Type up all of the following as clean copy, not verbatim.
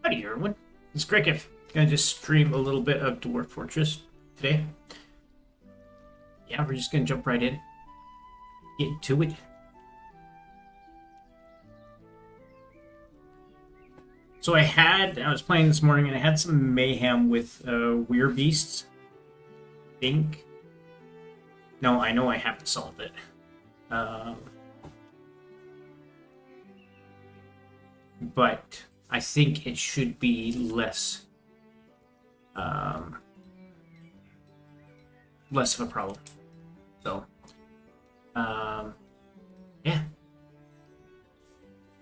Howdy, everyone. It's Cricket. Gonna just stream a little bit of Dwarf Fortress today. Yeah, we're just gonna jump right in. Get to it. So I was playing this morning and I had some mayhem with Weird Beasts. Think. No, I know I haven't solved it. But I think it should be less less of a problem. So, yeah.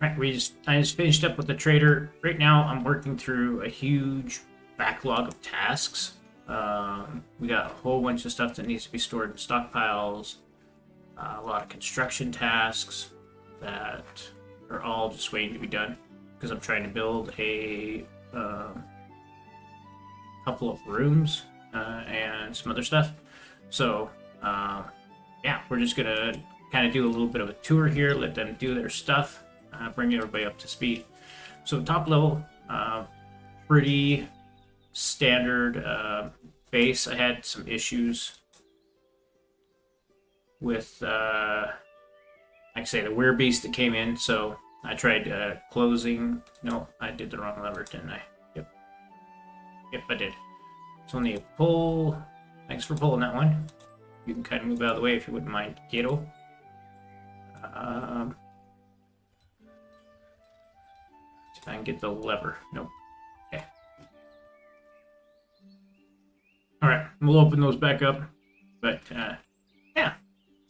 Right, I just finished up with the trader. Right now, I'm working through a huge backlog of tasks. We got a whole bunch of stuff that needs to be stored in stockpiles. A lot of construction tasks that are all just waiting to be done because I'm trying to build a couple of rooms and some other stuff. So, yeah, we're just gonna kind of do a little bit of a tour here, let them do their stuff, bring everybody up to speed. So, top level, pretty standard base. I had some issues with, like I say, the weird beast that came in. So I tried closing. No, I did the wrong lever, didn't I? Yep, I did. So only a pull. Thanks for pulling that one. You can kind of move out of the way if you wouldn't mind, Gato. See if I can get the lever. Nope. Okay. All right, we'll open those back up. But yeah,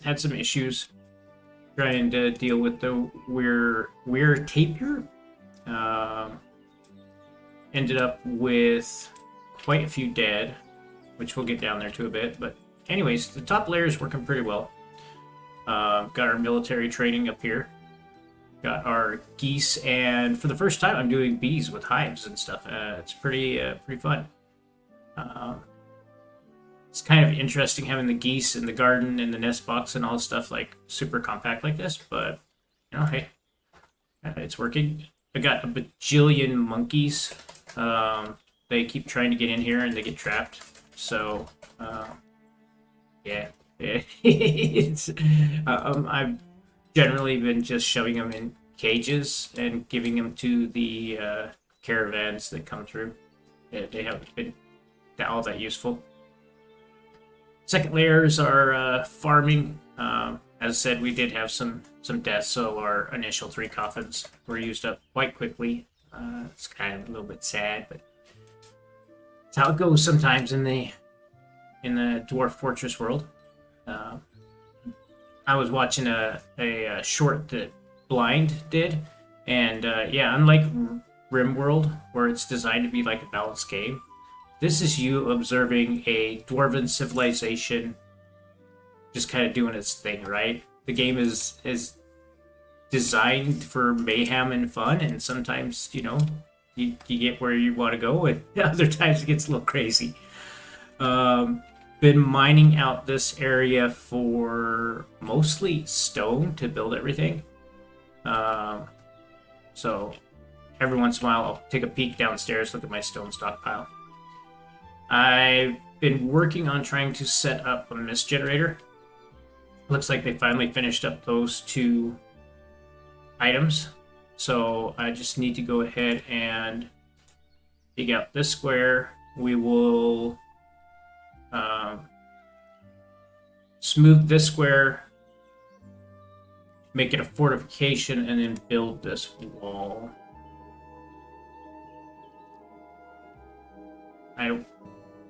had some issues trying to deal with the weird tapir. Ended up with quite a few dead, which we'll get down there to a bit. But anyways, the top layer is working pretty well. Got our military training up here. Got our geese, and for the first time, I'm doing bees with hives and stuff. It's pretty fun. It's kind of interesting having the geese in the garden and the nest box and all this stuff like super compact like this, but you know, hey, it's working. I got a bajillion monkeys. They keep trying to get in here and they get trapped. So, yeah, it's, I've generally been just shoving them in cages and giving them to the caravans that come through. They haven't been all that useful. Second layers are farming. As I said, we did have some deaths, so our initial 3 coffins were used up quite quickly. It's kind of a little bit sad, but it's how it goes sometimes in the Dwarf Fortress world. I was watching a short that Blind did, and yeah, unlike RimWorld, where it's designed to be like a balanced game, this is you observing a dwarven civilization just kind of doing its thing, right? The game is designed for mayhem and fun, and sometimes, you know, you get where you want to go, and other times it gets a little crazy. Been mining out this area for mostly stone to build everything. So every once in a while I'll take a peek downstairs, look at my stone stockpile. I've been working on trying to set up a mist generator. Looks like they finally finished up those 2 items. So I just need to go ahead and dig out this square. We will smooth this square, make it a fortification, and then build this wall. I don't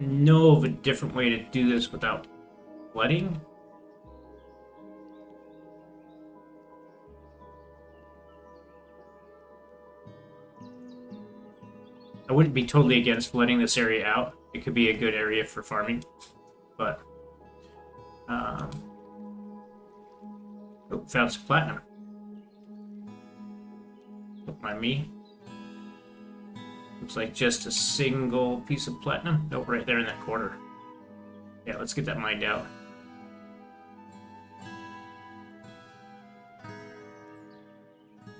know of a different way to do this without flooding. I wouldn't be totally against flooding this area out. It could be a good area for farming, but oh, found some platinum. Don't mind me. Looks like just a single piece of platinum. Nope, right there in that corner. Yeah, let's get that mined out.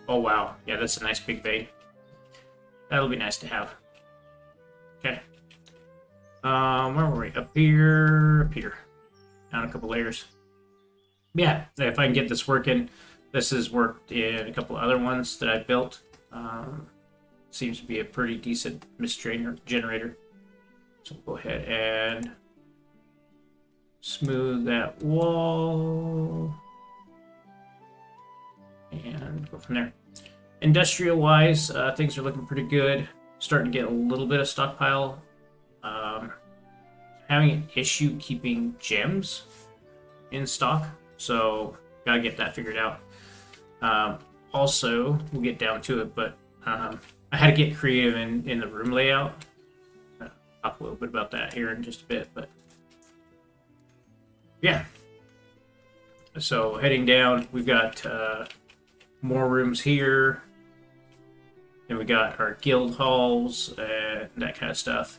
Oh wow, yeah, that's a nice big vein. That'll be nice to have. Okay. Where were we? Up here. Up here. Down a couple layers. Yeah, if I can get this working. This has worked in a couple other ones that I built. Seems to be a pretty decent mist generator. So we'll go ahead and smooth that wall. And go from there. Industrial-wise, things are looking pretty good. Starting to get a little bit of stockpile. Having an issue keeping gems in stock, so gotta get that figured out. Also, we'll get down to it, but I had to get creative in the room layout. I'll talk a little bit about that here in just a bit, but yeah. So heading down, we've got more rooms here. And we got our guild halls and that kind of stuff.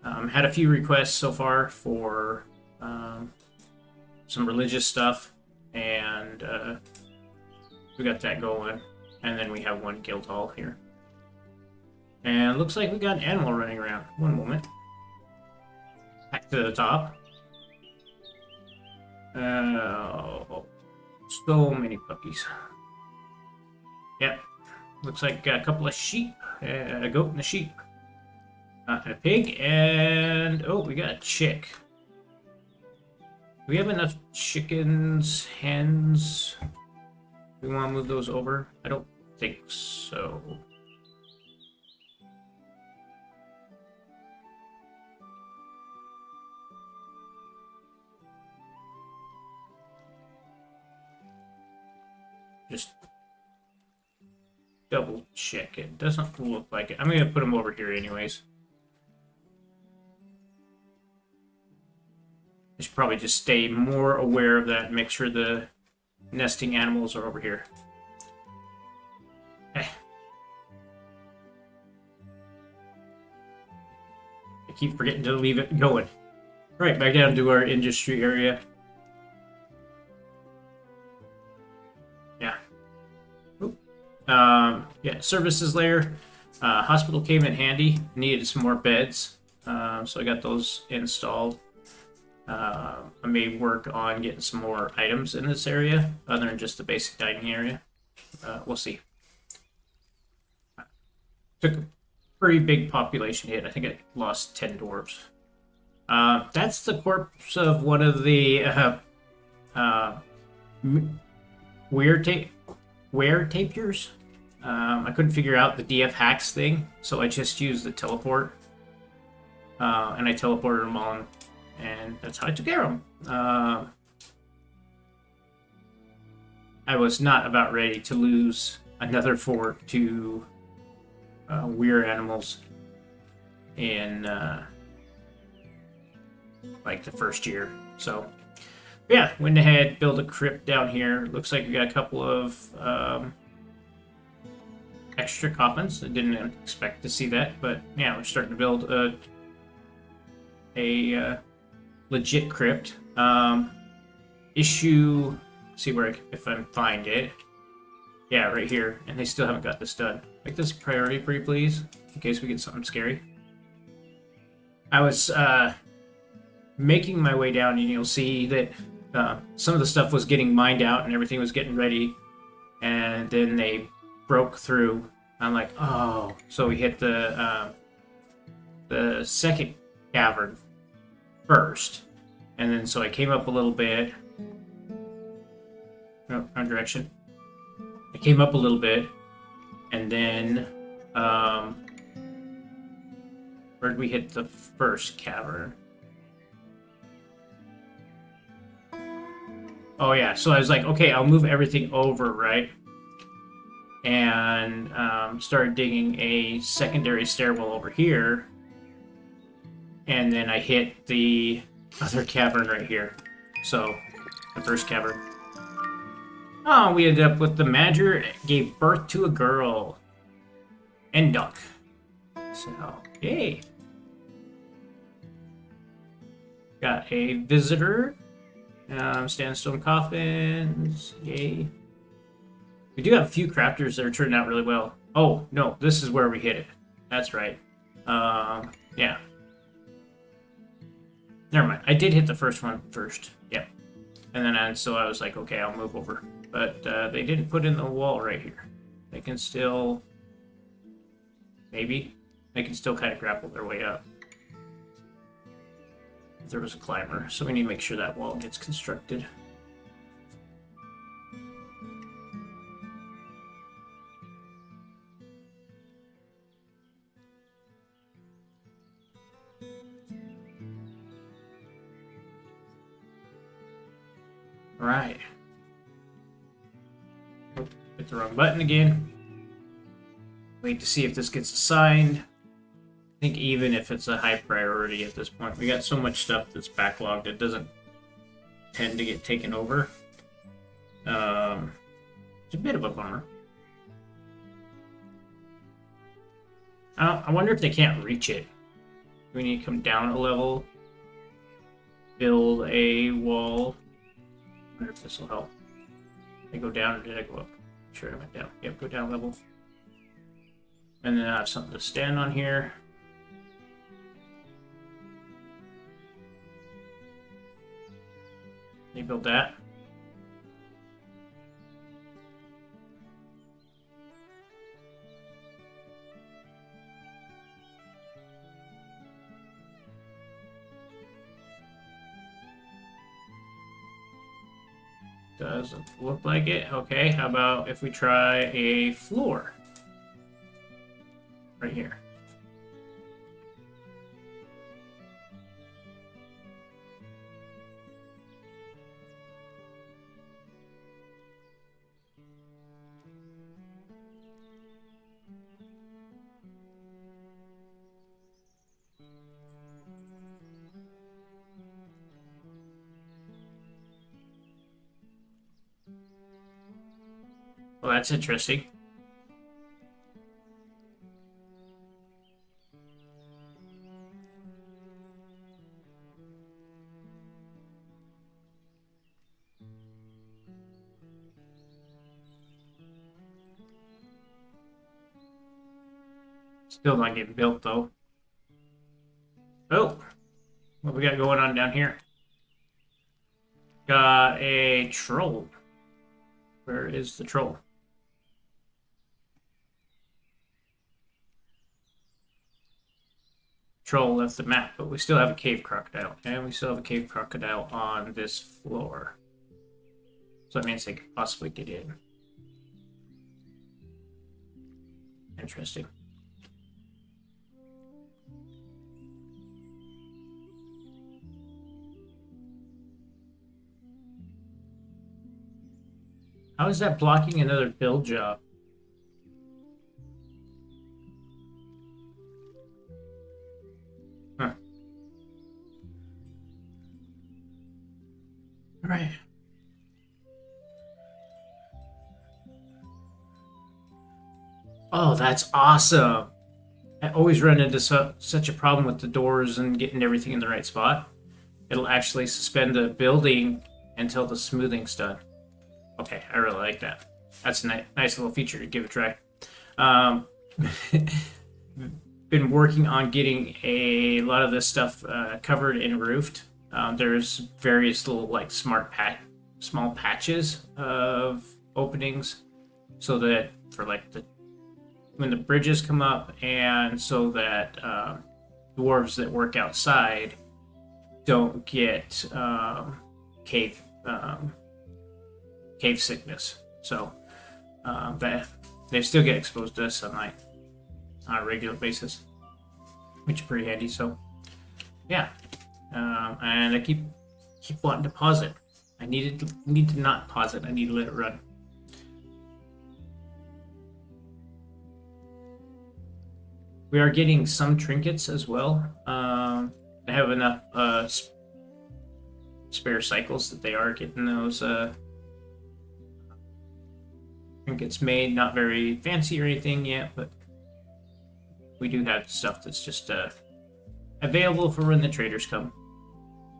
Had a few requests so far for some religious stuff, and we got that going. And then we have one guild hall here. And it looks like we got an animal running around. One moment. Back to the top. Oh, so many puppies. Yep. Looks like a couple of sheep, a goat and a sheep, and a pig, and oh, we got a chick. Do we have enough chickens, hens? We want to move those over? I don't think so. Just double check it. Doesn't look like it. I'm gonna put them over here anyways. I should probably just stay more aware of that and make sure the nesting animals are over here. I keep forgetting to leave it going. Right, back down to our industry area. Yeah, services layer. Hospital came in handy. Needed some more beds, so I got those installed. I may work on getting some more items in this area, other than just the basic dining area. We'll see. Took a pretty big population hit. I think I lost 10 dwarves. That's the corpse of one of the were-tapirs. I couldn't figure out the DF hacks thing, so I just used the teleport. And I teleported them on, and that's how I took care of them. I was not about ready to lose another fort to weird animals in like the first year. So yeah, went ahead, built a crypt down here. Looks like we got a couple of extra coffins. I didn't expect to see that, but yeah, we're starting to build a legit crypt. Issue, see where if I can find it. Yeah, right here, and they still haven't got this done. Make this a priority, pretty please, in case we get something scary. I was making my way down, and you'll see that some of the stuff was getting mined out, and everything was getting ready, and then they broke through. I'm like, oh, so we hit the second cavern first, and then so I came up a little bit. No, wrong direction. I came up a little bit, and then where did we hit the first cavern? Oh yeah, so I was like, okay, I'll move everything over, right? And started digging a secondary stairwell over here, and then I hit the other cavern right here. So, the first cavern. Oh, we ended up with the Madger gave birth to a girl. And duck. So, yay. Got a visitor. Sandstone coffins. Yay. We do have a few crafters that are turning out really well. Oh, no, this is where we hit it. That's right. Yeah. Never mind. I did hit the first one first. Yeah. And then so I was like, okay, I'll move over. But they didn't put in the wall right here. They can still... Maybe. They can still kind of grapple their way up. If there was a climber. So we need to make sure that wall gets constructed. Right. Oh, hit the wrong button again. Wait to see if this gets assigned. I think even if it's a high priority at this point, we got so much stuff that's backlogged, it doesn't tend to get taken over. It's a bit of a bummer. I wonder if they can't reach it. We need to come down a level, build a wall. I wonder if this will help. Did I go down or did I go up? Sure, I went down. Yep, go down a level. And then I have something to stand on here. Can you build that? Doesn't look like it. Okay, how about if we try a floor? Right here. Well, that's interesting. Still not getting built, though. Oh, what we got going on down here? Got a troll. Where is the troll? Troll left the map, but we still have a cave crocodile. And we still have a cave crocodile on this floor. So that means they could possibly get in. Interesting. How is that blocking another build job? Huh. All right. Oh, that's awesome. I always run into such a problem with the doors and getting everything in the right spot. It'll actually suspend the building until the smoothing's done. Okay, I really like that. That's a nice little feature to give a try. Been working on getting a lot of this stuff covered and roofed. There's various little like small patches of openings, so that for like when the bridges come up, and so that dwarves that work outside don't get cave sickness. So that they still get exposed to sunlight on a regular basis, which is pretty handy. So yeah, and I keep wanting to pause it. I need to not pause it. I need to let it run. We are getting some trinkets as well. I have enough spare cycles that they are getting those trinkets made. Not very fancy or anything yet, but we do have stuff that's just available for when the traders come.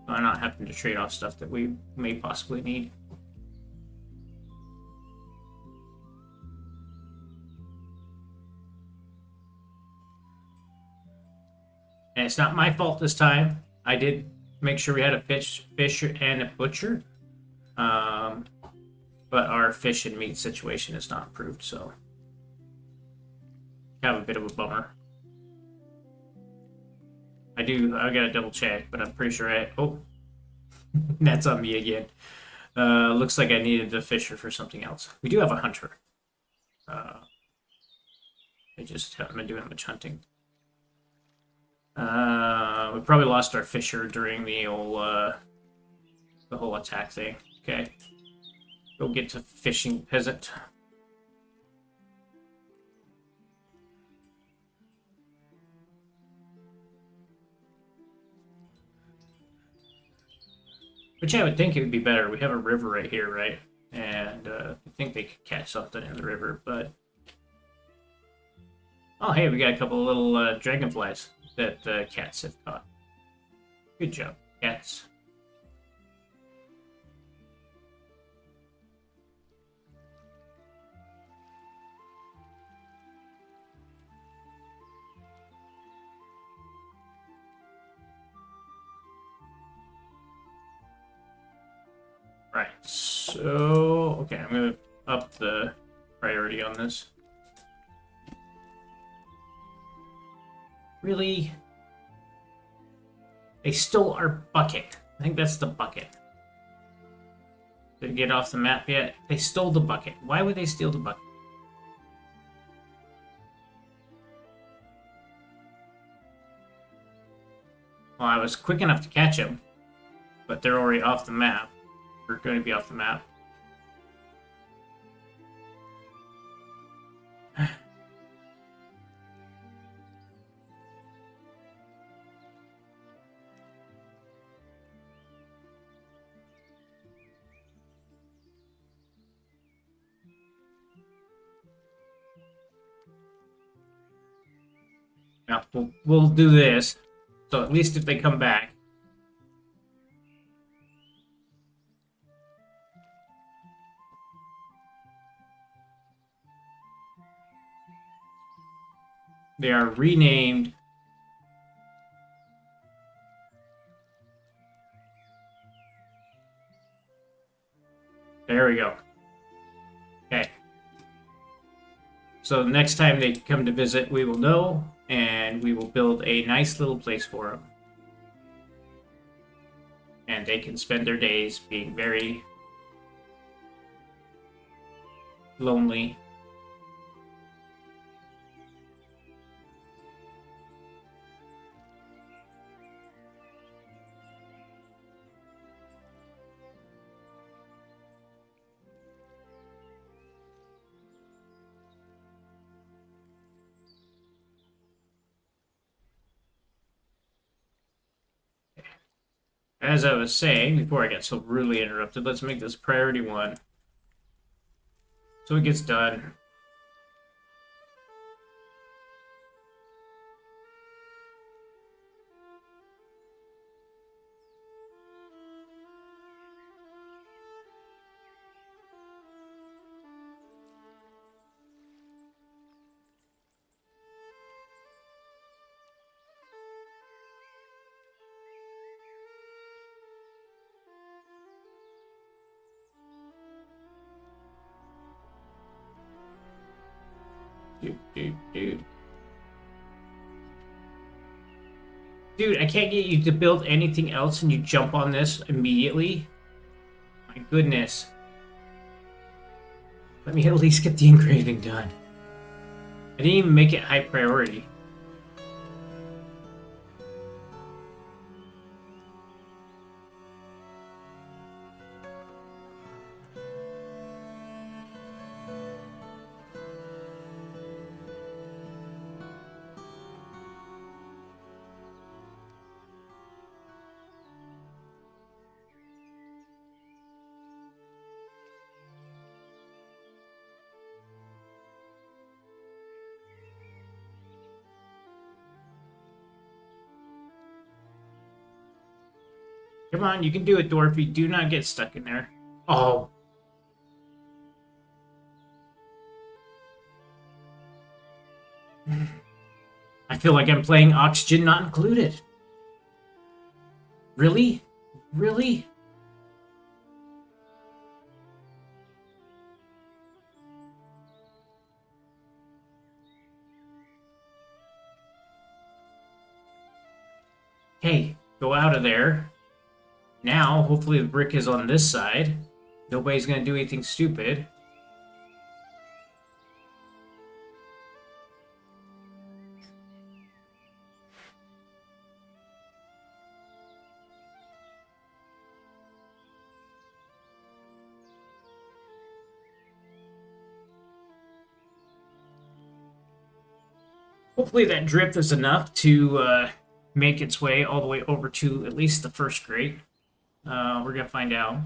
So I'm not having to trade off stuff that we may possibly need. And it's not my fault this time. I did make sure we had a fisher and a butcher. But our fish and meat situation is not improved, so have a bit of a bummer. I gotta double check, but I'm pretty sure oh, that's on me again. Looks like I needed the fisher for something else. We do have a hunter. I just haven't been doing much hunting. We probably lost our fisher during the whole attack thing. Okay. Go get to fishing, peasant. Which I would think it would be better. We have a river right here, right? And I think they could catch something in the river, but... Oh, hey, we got a couple of little dragonflies that cats have caught. Good job, cats. Right, so... Okay, I'm going to up the priority on this. Really? They stole our bucket. I think that's the bucket. Did it get off the map yet? They stole the bucket. Why would they steal the bucket? Well, I was quick enough to catch them, but they're already off the map. We're going to be off the map. Now, we'll do this, so at least if they come back. They are renamed. There we go. Okay. So next time they come to visit, we will know, and we will build a nice little place for them. And they can spend their days being very lonely. As I was saying, before I got so rudely interrupted, let's make this priority 1. So it gets done. Dude, I can't get you to build anything else and you jump on this immediately? My goodness. Let me at least get the engraving done. I didn't even make it high priority. Come on, you can do it, Dwarfy. Do not get stuck in there. Oh. I I feel like I'm playing Oxygen Not Included. Really? Really? Hey, go out of there. Now, hopefully the brick is on this side. Nobody's gonna do anything stupid. Hopefully that drip is enough to make its way all the way over to at least the first grate. We're gonna find out.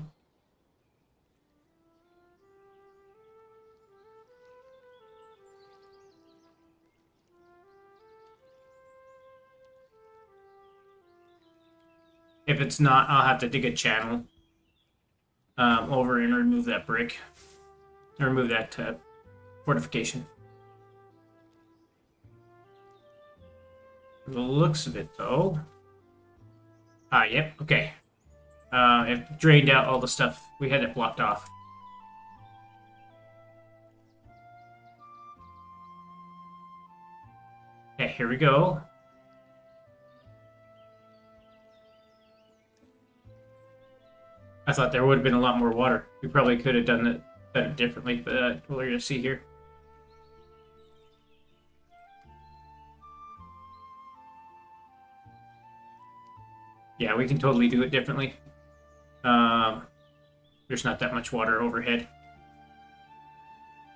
If it's not, I'll have to dig a channel over and remove that brick. Remove that fortification. The looks of it, though. Ah, yep, okay. It drained out all the stuff. We had it blocked off. Okay, here we go. I thought there would have been a lot more water. We probably could have done it differently, but we're going to see here. Yeah, we can totally do it differently. There's not that much water overhead.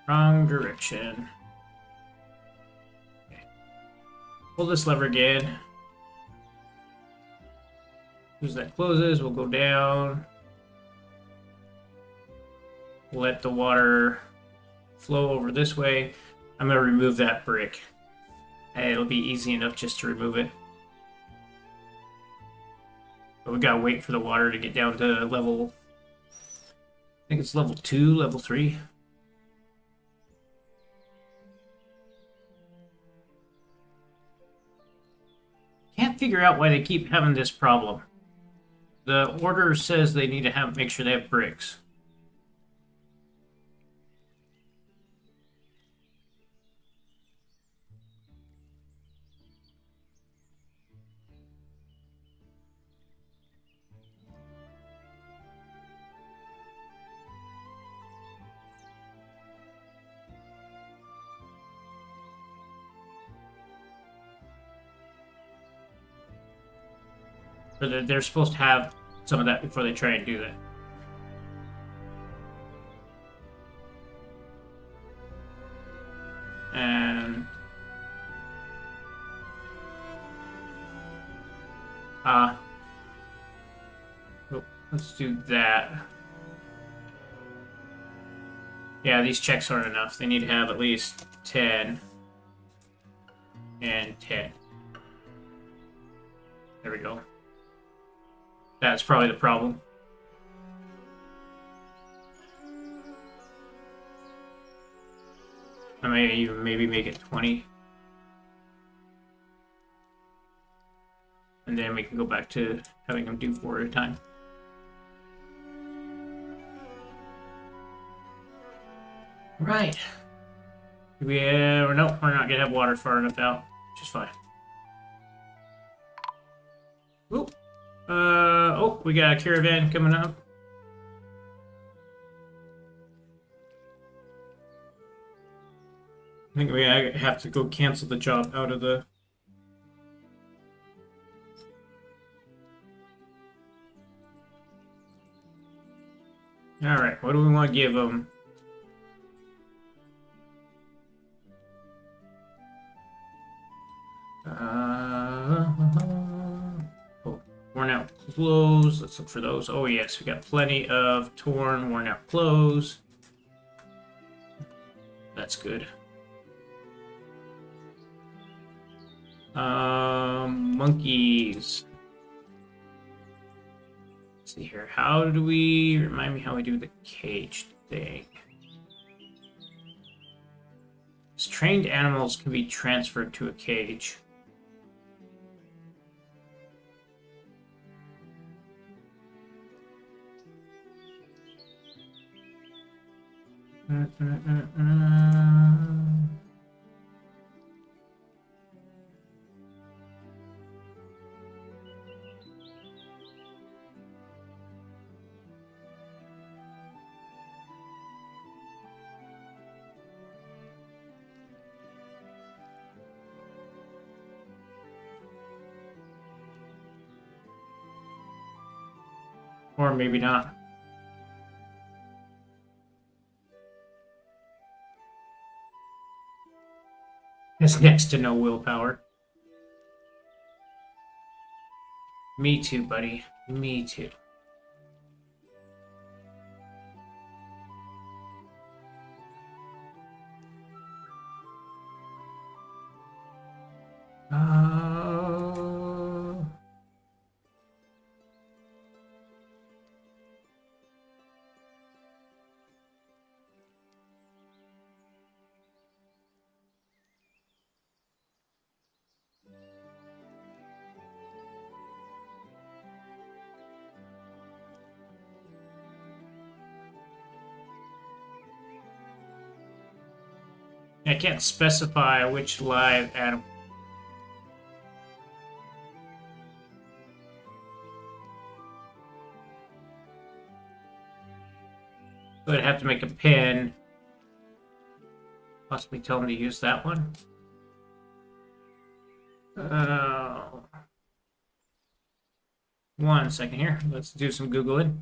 Wrong direction. Okay. Pull this lever again. As that closes, we'll go down. Let the water flow over this way. I'm going to remove that brick. It'll be easy enough just to remove it. But we gotta wait for the water to get down to level... I think it's level 2, level 3. Can't figure out why they keep having this problem. The order says they need to make sure they have bricks. But they're supposed to have some of that before they try and do that. And... oh, let's do that. Yeah, these checks aren't enough. They need to have at least 10 and 10. There we go. That's probably the problem. I may even maybe make it 20. And then we can go back to having them do 4 at a time. Right. No, we're not gonna have water far enough out, which is fine. Oop. Oh, we got a caravan coming up. I think we have to go cancel the job out of the... Alright, what do we want to give them? Worn out clothes. Let's look for those. Oh yes, we got plenty of torn, worn out clothes. That's good. Monkeys. Let's see here. How do we... Remind me how we do the cage thing. Trained animals can be transferred to a cage. Or maybe not. Has next to no willpower. Me too, buddy. Me too. I can't specify which live animal. So I'd have to make a pin. Possibly tell him to use that one. One second here. Let's do some Googling.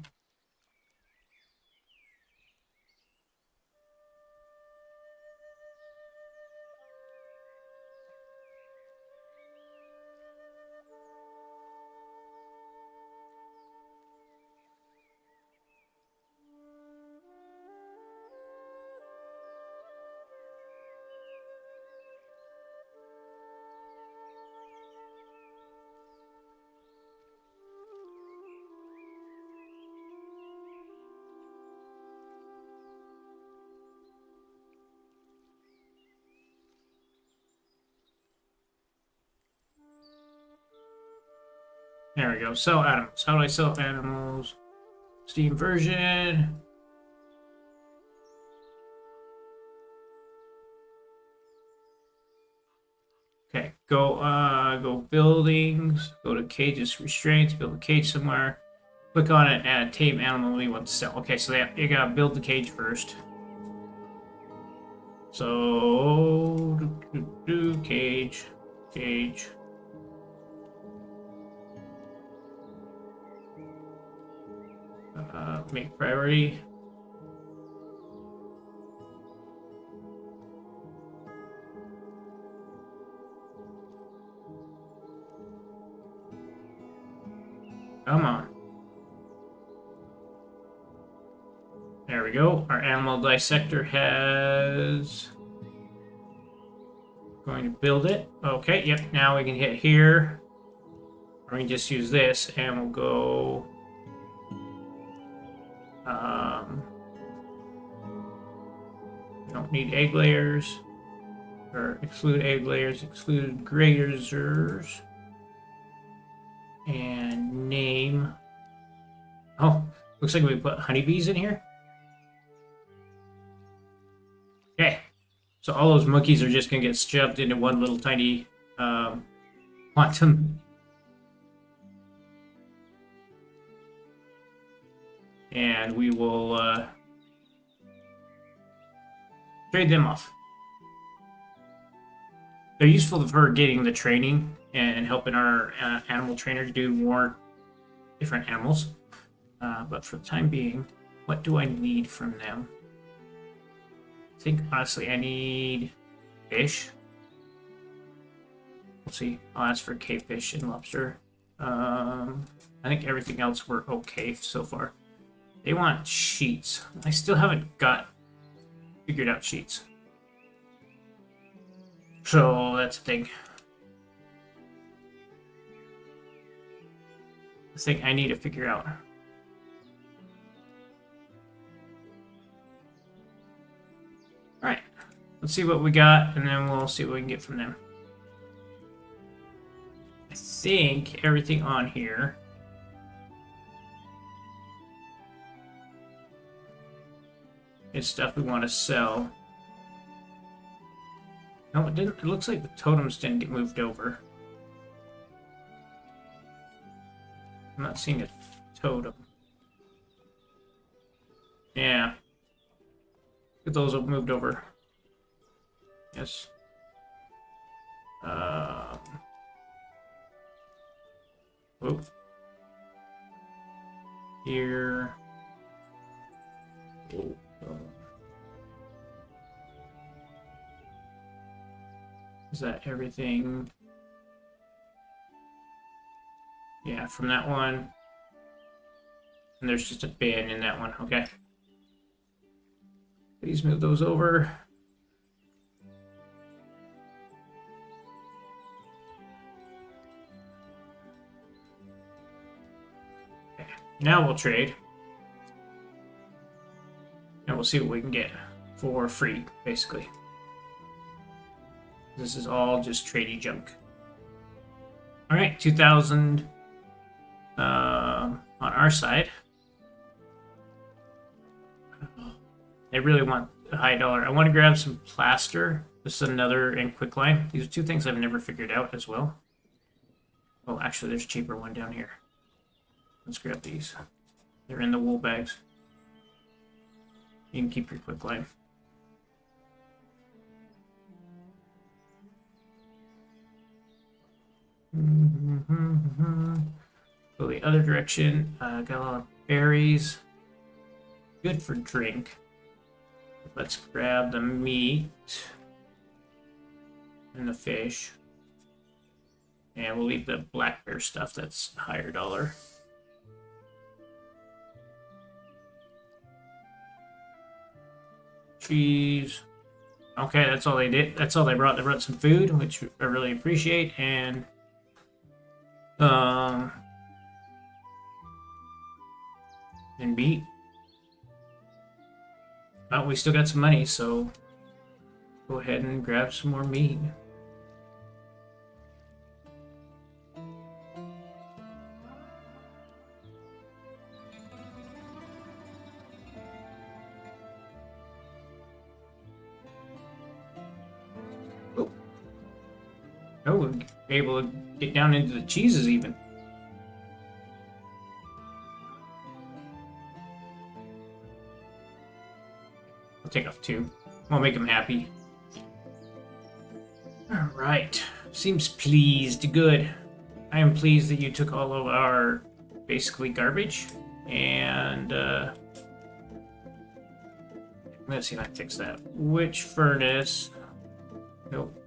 There we go. Sell animals. How do I sell animals? Steam version. Okay, go buildings, go to cages, restraints, build a cage somewhere. Click on it, add tame animal we want to sell. Okay, so you gotta build the cage first. So cage. Make priority. Come on. There we go. Our animal dissector has... Going to build it. Okay, yep. Now we can hit here. Or we can just use this and we'll go... don't need egg layers. Or exclude egg layers, exclude grazers. And name. Oh, looks like we put honeybees in here. Okay. So all those monkeys are just going to get shoved into one little tiny quantum. And we will trade them off. They're useful for getting the training and helping our animal trainer do more different animals. But for the time being, what do I need from them? I think, honestly, I need fish. Let's see. I'll ask for cavefish and lobster. I think everything else we're okay so far. They want sheets. I still haven't figured out sheets. So that's a thing. The thing I need to figure out. Alright. Let's see what we got, and then we'll see what we can get from them. I think everything on here... It's stuff we want to sell. No, it didn't. It looks like the totems didn't get moved over. I'm not seeing a totem. Yeah. Get those moved over. Yes. Oh. Here. Oh. Is that everything? Yeah, from that one. And there's just a bin in that one. Okay. Please move those over. Okay. Now we'll trade. And we'll see what we can get for free, basically. This is all just tradey junk. All right, 2,000 on our side. I really want a high dollar. I want to grab some plaster. This is another and quicklime. These are two things I've never figured out as well. Oh, actually, there's a cheaper one down here. Let's grab these. They're in the wool bags. You can keep your quicklime. Go the other direction. Got a lot of berries. Good for drink. Let's grab the meat and the fish. And we'll leave the black bear stuff that's higher dollar. Cheese. Okay, that's all they did. That's all they brought. They brought some food, which I really appreciate, and meat. Well, we still got some money, so go ahead and grab some more meat. Oh, we're able to get down into the cheeses even. I'll take off 2. I'll make them happy. Alright. Seems pleased. Good. I am pleased that you took all of our basically garbage. And let's see if I can fix that. Which furnace? Nope.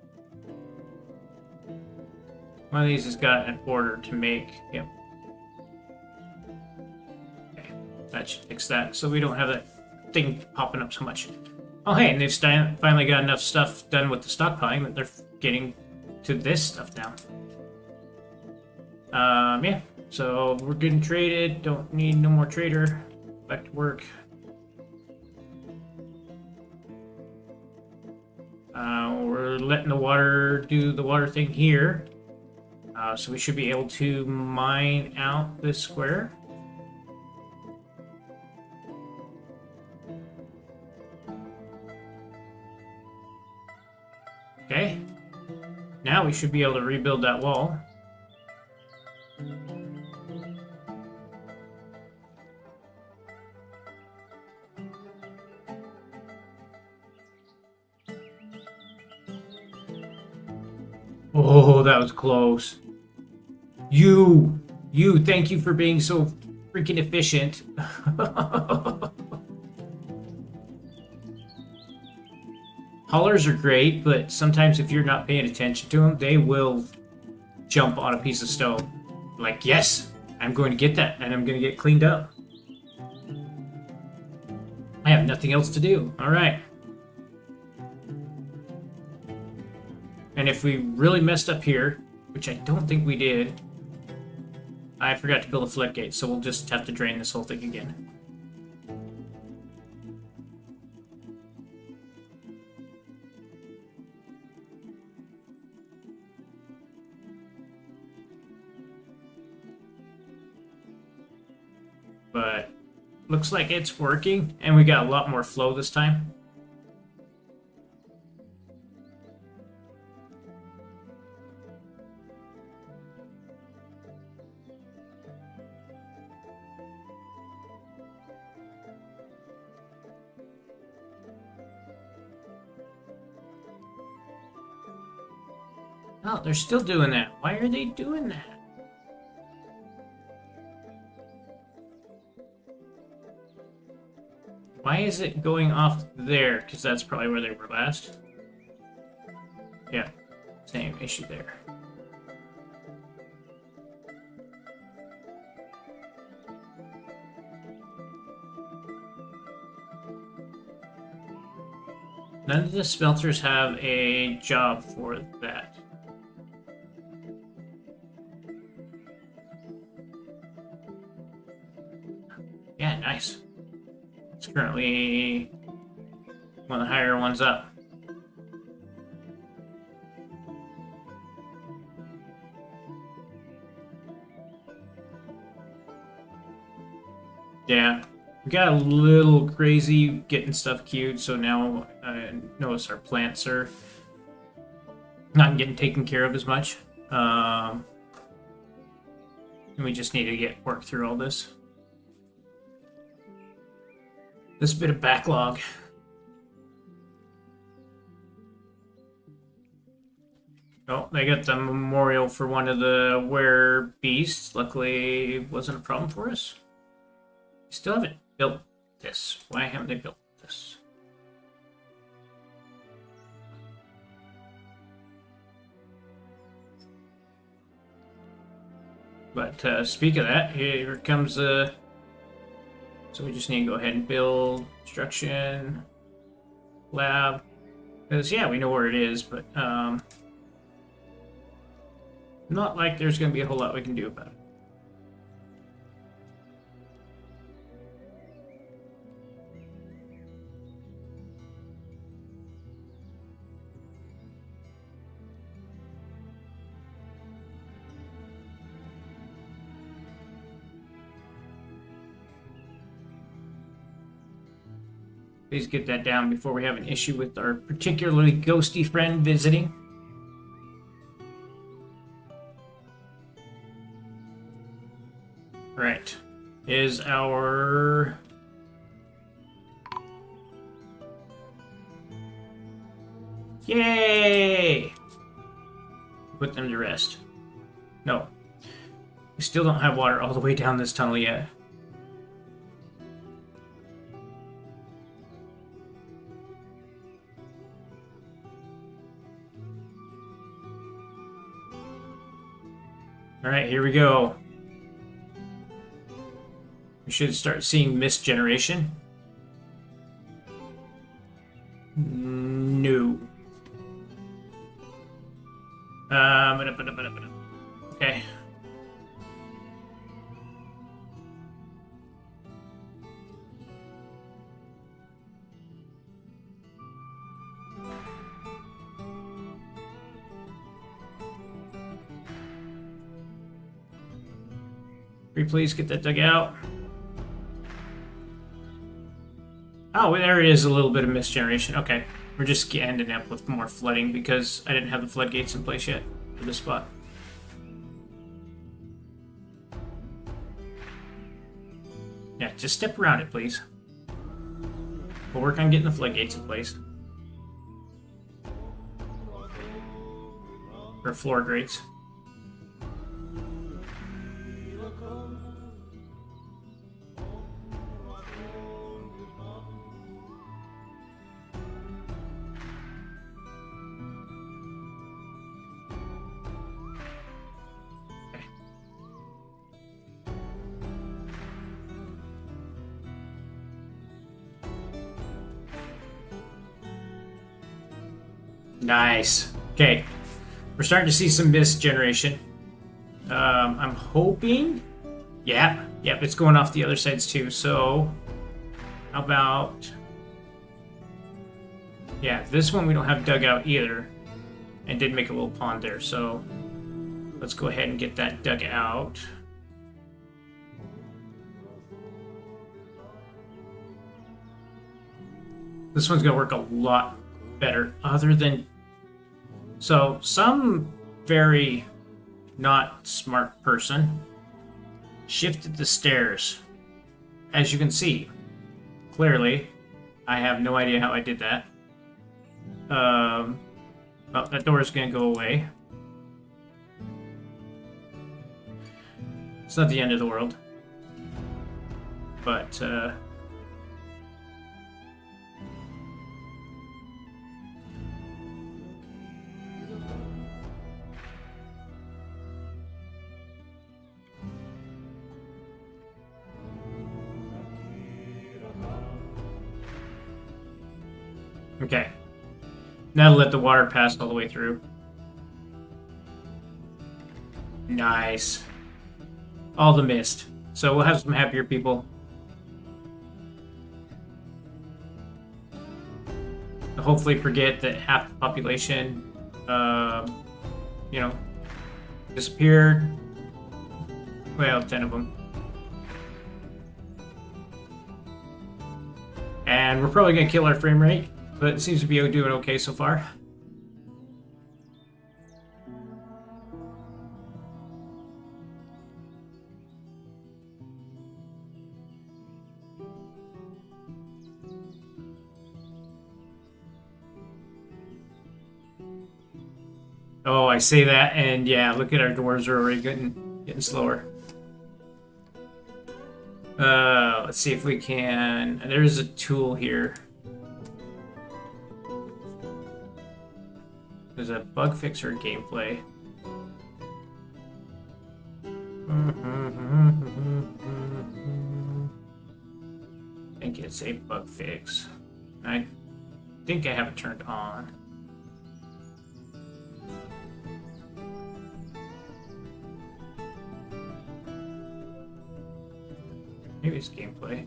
One of these has got an order to make. Yep. Okay. That should fix that, so we don't have that thing popping up so much. Oh, hey, and they've finally got enough stuff done with the stockpiling that they're getting to this stuff now. Yeah. So we're getting traded. Don't need no more trader. Back to work. We're letting the water do the water thing here. So we should be able to mine out this square. Okay. Now we should be able to rebuild that wall. Oh, that was close. Thank you for being so freaking efficient. Haulers are great, but sometimes if you're not paying attention to them, they will jump on a piece of stone. Like, yes, I'm going to get that, and I'm going to get cleaned up. I have nothing else to do. All right. And if we really messed up here, which I don't think we did, I forgot to build a floodgate, so we'll just have to drain this whole thing again. But looks like it's working, and we got a lot more flow this time. Oh, they're still doing that. Why are they doing that? Why is it going off there? Because that's probably where they were last. Yeah, same issue there. None of the smelters have a job for that. Yeah, nice. It's currently one of the higher ones up. Yeah, we got a little crazy getting stuff queued, so now notice our plants are not getting taken care of as much. And we just need to work through all this. This bit of backlog. Oh, they got the memorial for one of the were beasts. Luckily, it wasn't a problem for us. Still haven't built this. Why haven't they built this? But speak of that, here comes the... So we just need to go ahead and build construction lab. Because, yeah, we know where it is, but not like there's going to be a whole lot we can do about it. Please get that down before we have an issue with our particularly ghosty friend visiting. Right. Is our... Yay! Put them to rest. No. We still don't have water all the way down this tunnel yet. Alright, here we go. We should start seeing mist generation. No. Okay. Please get that dug out. Oh, there is a little bit of mist generation. Okay. We're just ending up with more flooding because I didn't have the floodgates in place yet for this spot. Yeah, just step around it, please. We'll work on getting the floodgates in place. Or floor grates. Nice. Okay. We're starting to see some mist generation. I'm hoping... Yeah. Yep, it's going off the other sides too. So, how about... Yeah, this one we don't have dug out either. And did make a little pond there, so... Let's go ahead and get that dug out. This one's gonna work a lot better. Other than so some very not smart person shifted the stairs. As you can see, clearly, I have no idea how I did that. Well, that door is gonna go away. It's not the end of the world. But, okay. Now let the water pass all the way through. Nice. All the mist. So we'll have some happier people. Hopefully forget that half the population, you know, disappeared. Well, 10 of them. And we're probably going to kill our frame rate, but it seems to be doing okay so far. Oh, I say that, and yeah, look at our doors are already getting slower. Let's see if we can. There's a tool here. There's a bug fix or gameplay. I think it's a bug fix. I think I have it turned on. Maybe it's gameplay.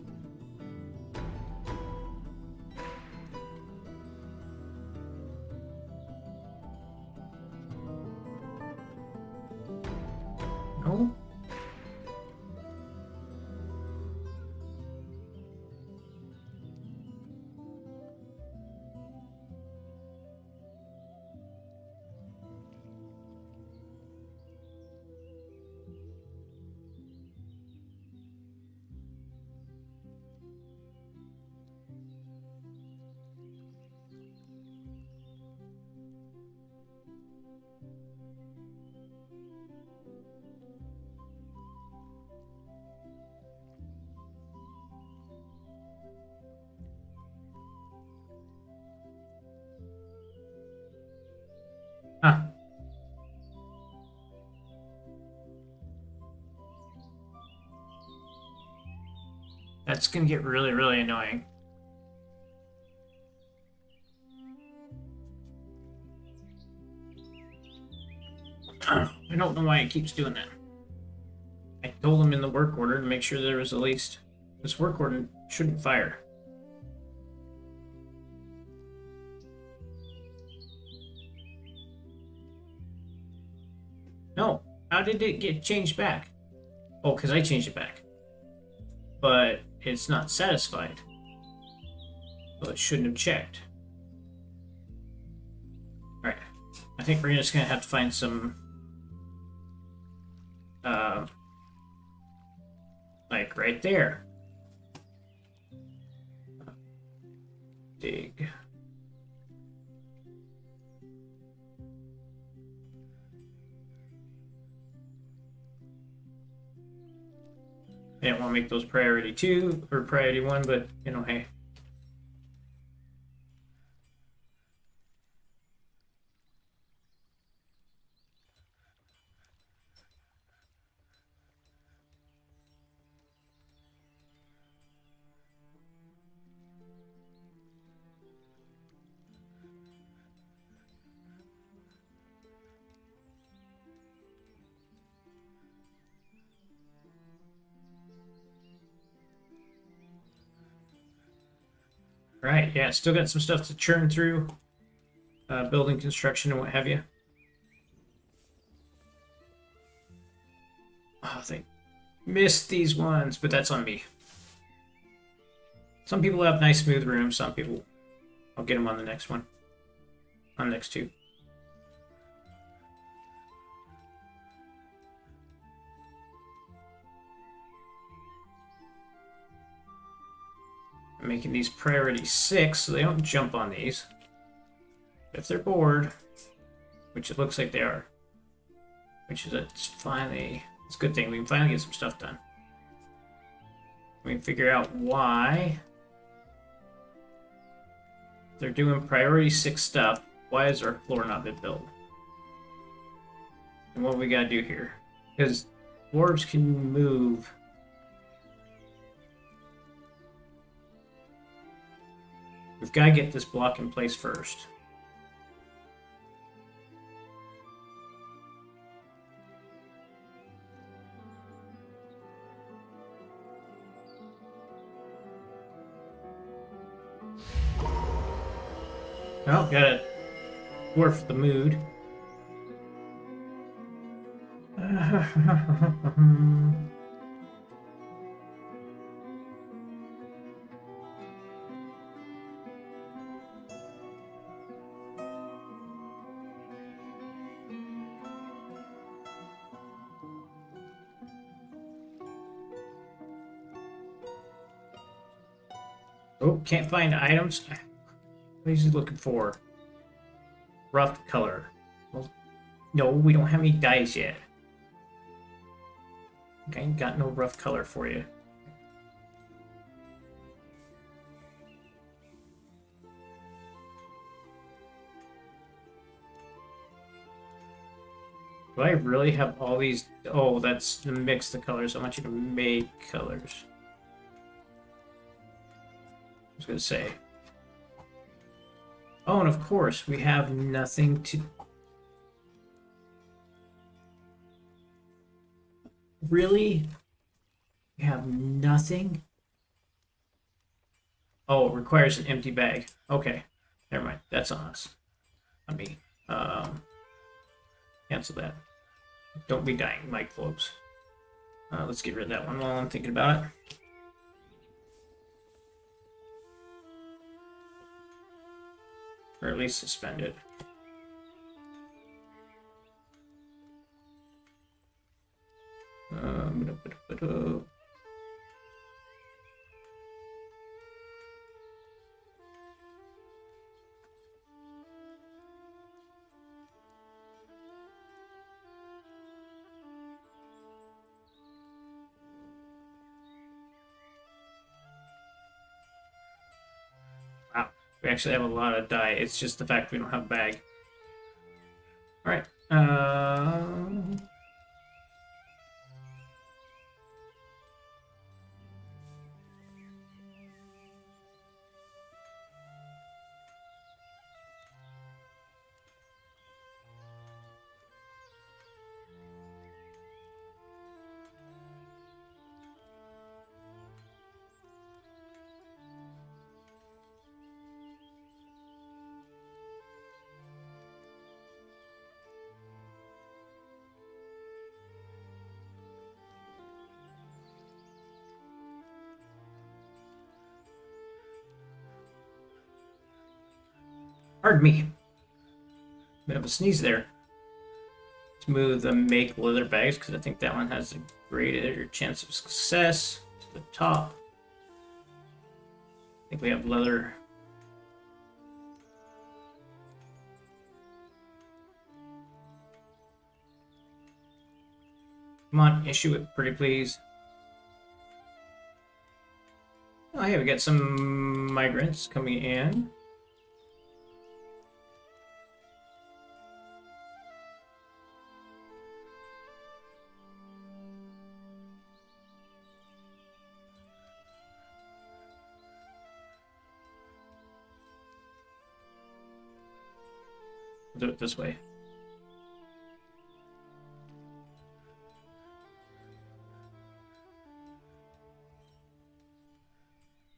No? Huh. That's gonna get really, really annoying. I don't know why it keeps doing that. I told him in the work order to make sure there was at least... This work order shouldn't fire. No. How did it get changed back? Oh, because I changed it back. But it's not satisfied. So it shouldn't have checked. Alright. I think we're just going to have to find some... like right there. Dig. I didn't want to make those priority 2 or priority 1, but you know, hey. Right, yeah, still got some stuff to churn through. Building construction and what have you. Oh, they missed these ones, but that's on me. Some people have nice smooth rooms, some people I'll get him on the next one. On the next two. I'm making these priority 6 so they don't jump on these. If they're bored, which it looks like they are, which is it's finally, it's a good thing. We can finally get some stuff done. We can figure out why they're doing priority 6 stuff. Why has our floor not been built? And what we gotta do here. Because dwarves can move. We've got to get this block in place first. Oh, gotta dwarf the mood. Oh, can't find items. What is he looking for? Rough color. Well, no, we don't have any dice yet. Okay, got no rough color for you. Do I really have all these? Oh, that's to mix the colors. I want you to make colors. I was gonna say. Oh, and of course, we have nothing to... Really? We have nothing? Oh, it requires an empty bag. Okay, never mind. That's on us. On me. Cancel that. Don't be dying, Mike Phillips. Let's get rid of that one while I'm thinking about it. Or at least suspend it. Wow, we actually have a lot of die. It's just the fact we don't have a bag. All right. Pardon me. Bit of a sneeze there. Let's move the make leather bags because I think that one has a greater chance of success to the top. I think we have leather. Come on, issue it, pretty please. Oh, yeah, we got some migrants coming in. Do it this way.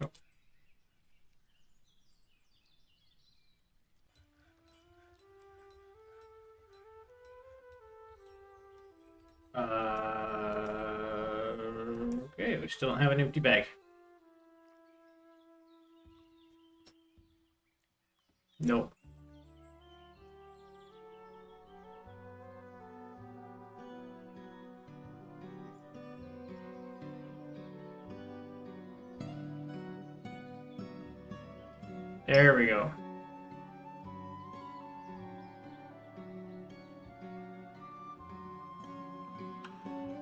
Oh. Okay, we still don't have an empty bag. Nope. There we go.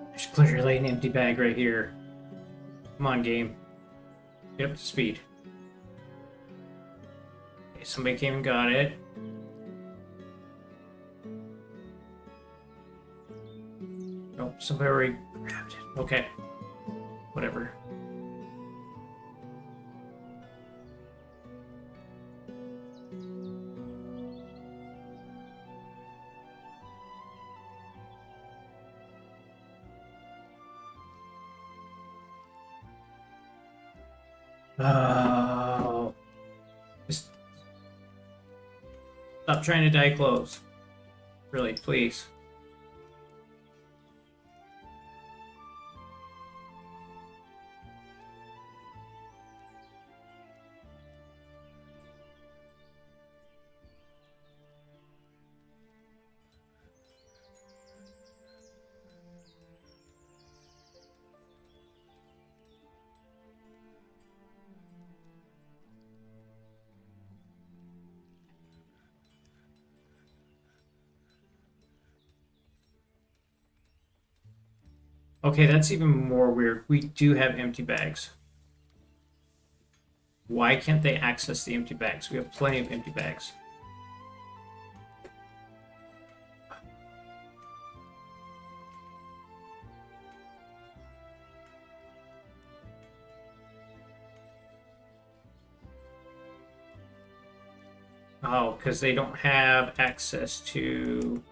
There's clearly an empty bag right here. Come on, game. Get up to speed. Okay, somebody came and got it. Nope, somebody already grabbed it. Okay. Whatever. Oh. Just stop trying to die close. Really, please. Okay, that's even more weird. We do have empty bags. Why can't they access the empty bags? We have plenty of empty bags. Oh, because they don't have access to...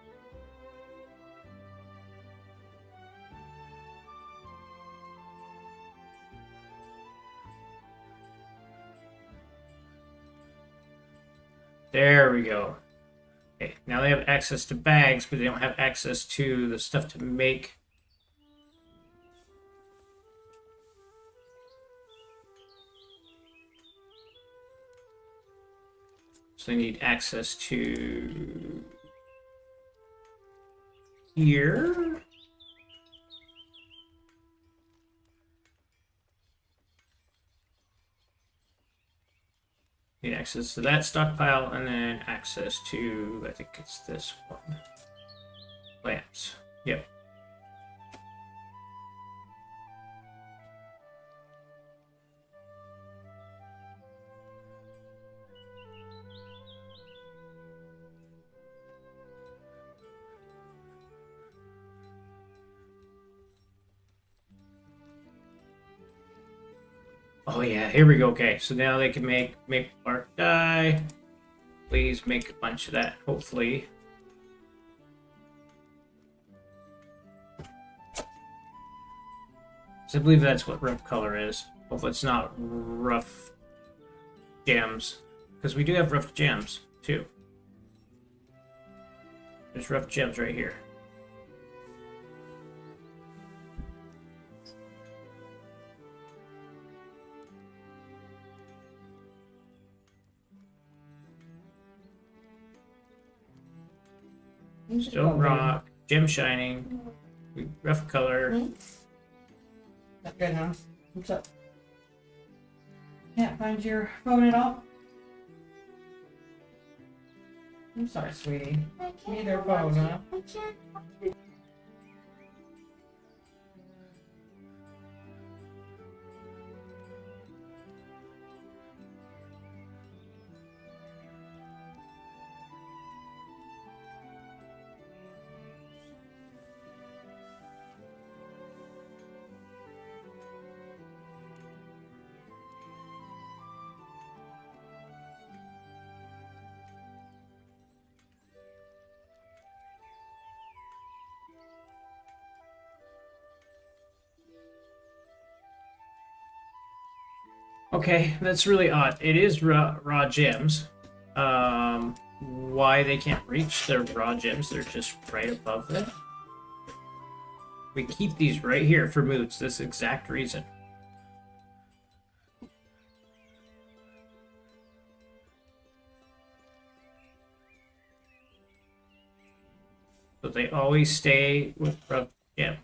There we go. Okay, now they have access to bags, but they don't have access to the stuff to make. So they need access to here. Need access to that stockpile, and then access to, I think it's this one. Lamps. Yep. Oh yeah, here we go. Okay, so now they can make maple bark dye. Please make a bunch of that, hopefully. So I believe that's what rough color is. Hopefully it's not rough gems. Because we do have rough gems, too. There's rough gems right here. Still rock, gem shining, rough color. Not good, huh? What's up? Can't find your phone at all? I'm sorry, sweetie. Neither phone, huh? Okay, that's really odd. It is raw gems. Why they can't reach the raw gems? They're just right above them. We keep these right here for moods. This exact reason. So they always stay with yeah.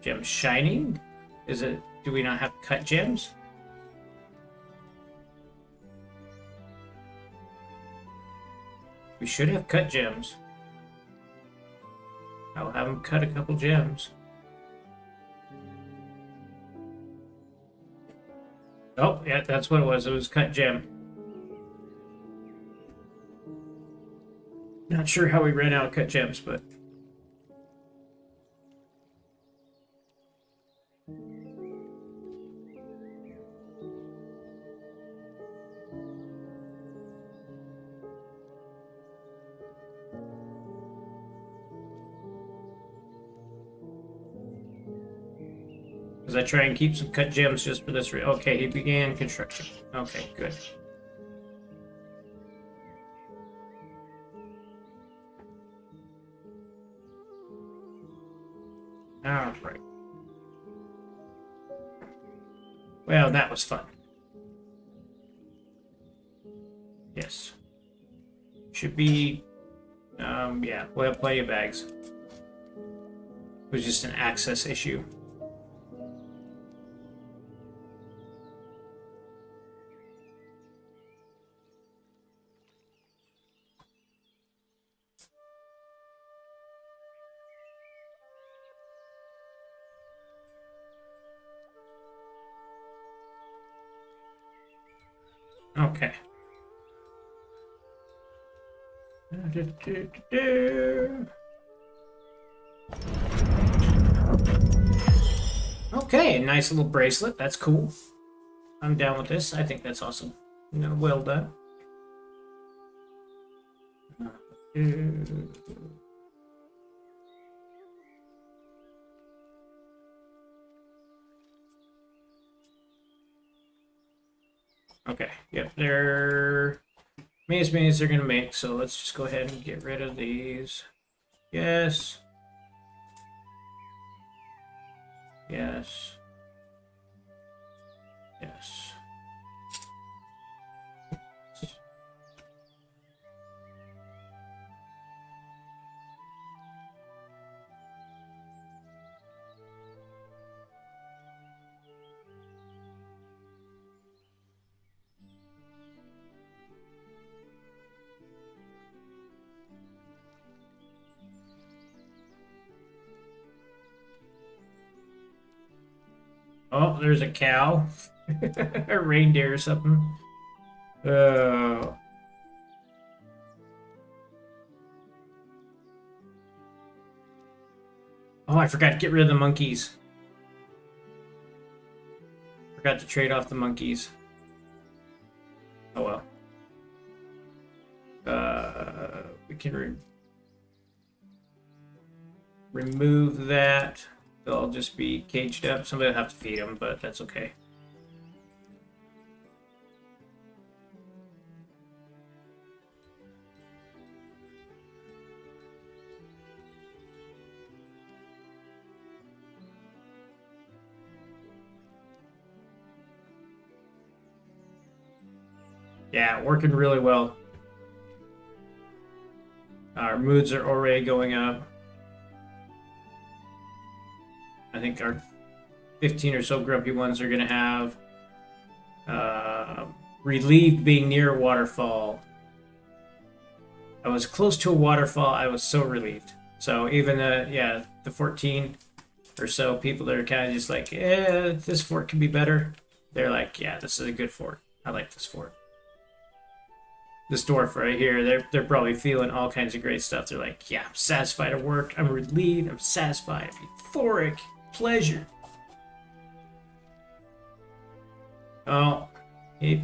Gem shining? Is it? Do we not have cut gems? We should have cut gems. I'll have them cut a couple gems. Oh, yeah, that's what it was. It was cut gem. Not sure how we ran out of cut gems, but... As I try and keep some cut gems just for this. Okay, he began construction. Okay, good. All right. Well, that was fun. Yes. Should be, yeah, we'll have plenty of bags. It was just an access issue. Okay. Okay, nice little bracelet. That's cool. I'm down with this. I think that's awesome. Well done. Okay, yep, they're minis they're gonna make, so let's just go ahead and get rid of these. Yes. Yes. Yes. Oh, there's a cow. A reindeer or something. Oh, I forgot to get rid of the monkeys. Forgot to trade off the monkeys. Oh well. We can remove that. They'll just be caged up. Somebody will have to feed them, but that's okay. Yeah, working really well. Our moods are already going up. I think our 15 or so grumpy ones are going to have relieved being near a waterfall. I was close to a waterfall. I was so relieved. So even the 14 or so people that are kind of just like, this fort could be better. They're like, yeah, this is a good fort. I like this fort. This dwarf right here, they're probably feeling all kinds of great stuff. They're like, yeah, I'm satisfied at work. I'm relieved. I'm satisfied. I'm euphoric. Pleasure. Oh, he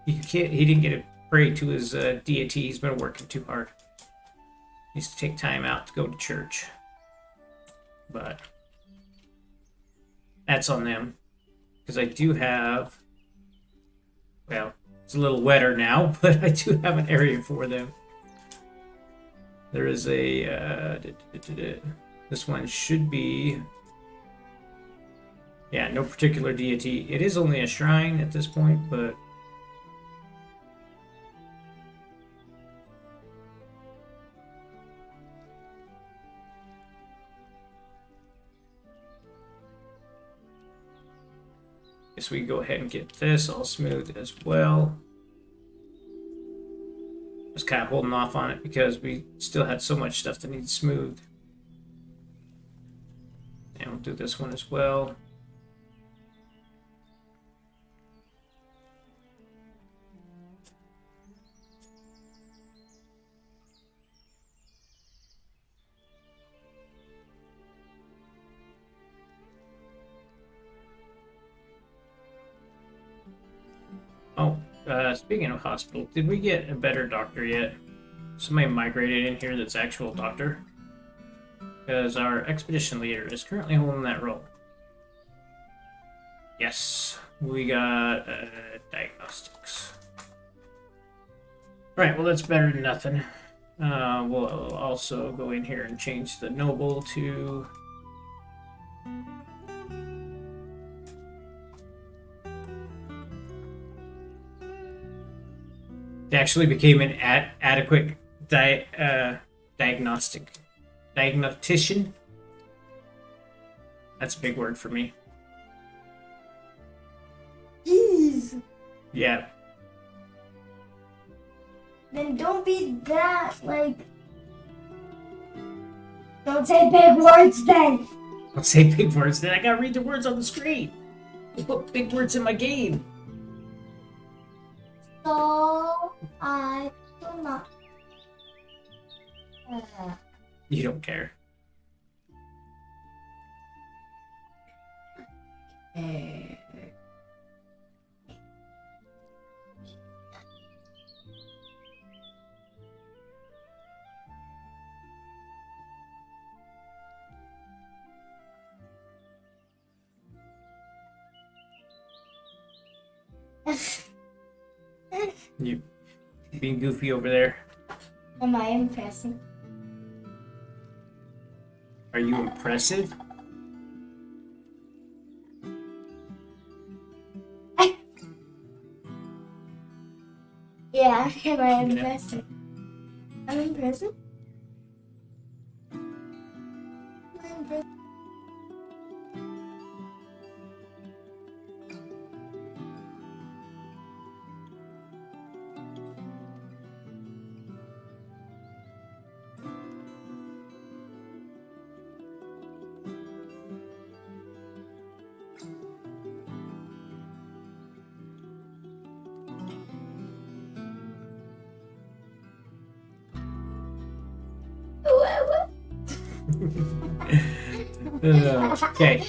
didn't get to pray to his deity. He's been working too hard. He needs to take time out to go to church. But that's on them. Because I do have, well, it's a little wetter now, but I do have an area for them. There is a, this one should be, yeah, no particular deity. It is only a shrine at this point, but Guess we go ahead and get this all smooth as well. Was kind of holding off on it because we still had so much stuff that needs smooth. And we'll do this one as well. Oh, speaking of hospital, did we get a better doctor yet? Somebody migrated in here that's actual doctor? Because our expedition leader is currently holding that role. Yes, we got diagnostics. Right, well that's better than nothing. We'll also go in here and change the noble to... It actually became an adequate diagnostician. That's a big word for me. Jeez. Yeah. Then don't be that, like... Don't say big words then. Don't say big words, then I gotta read the words on the screen. They put big words in my game. So, I do not... You don't care. You being goofy over there. Am I impressive? Are you impressive? Yeah, am I Okay. impressive? I'm impressive? I'm impressive. Okay.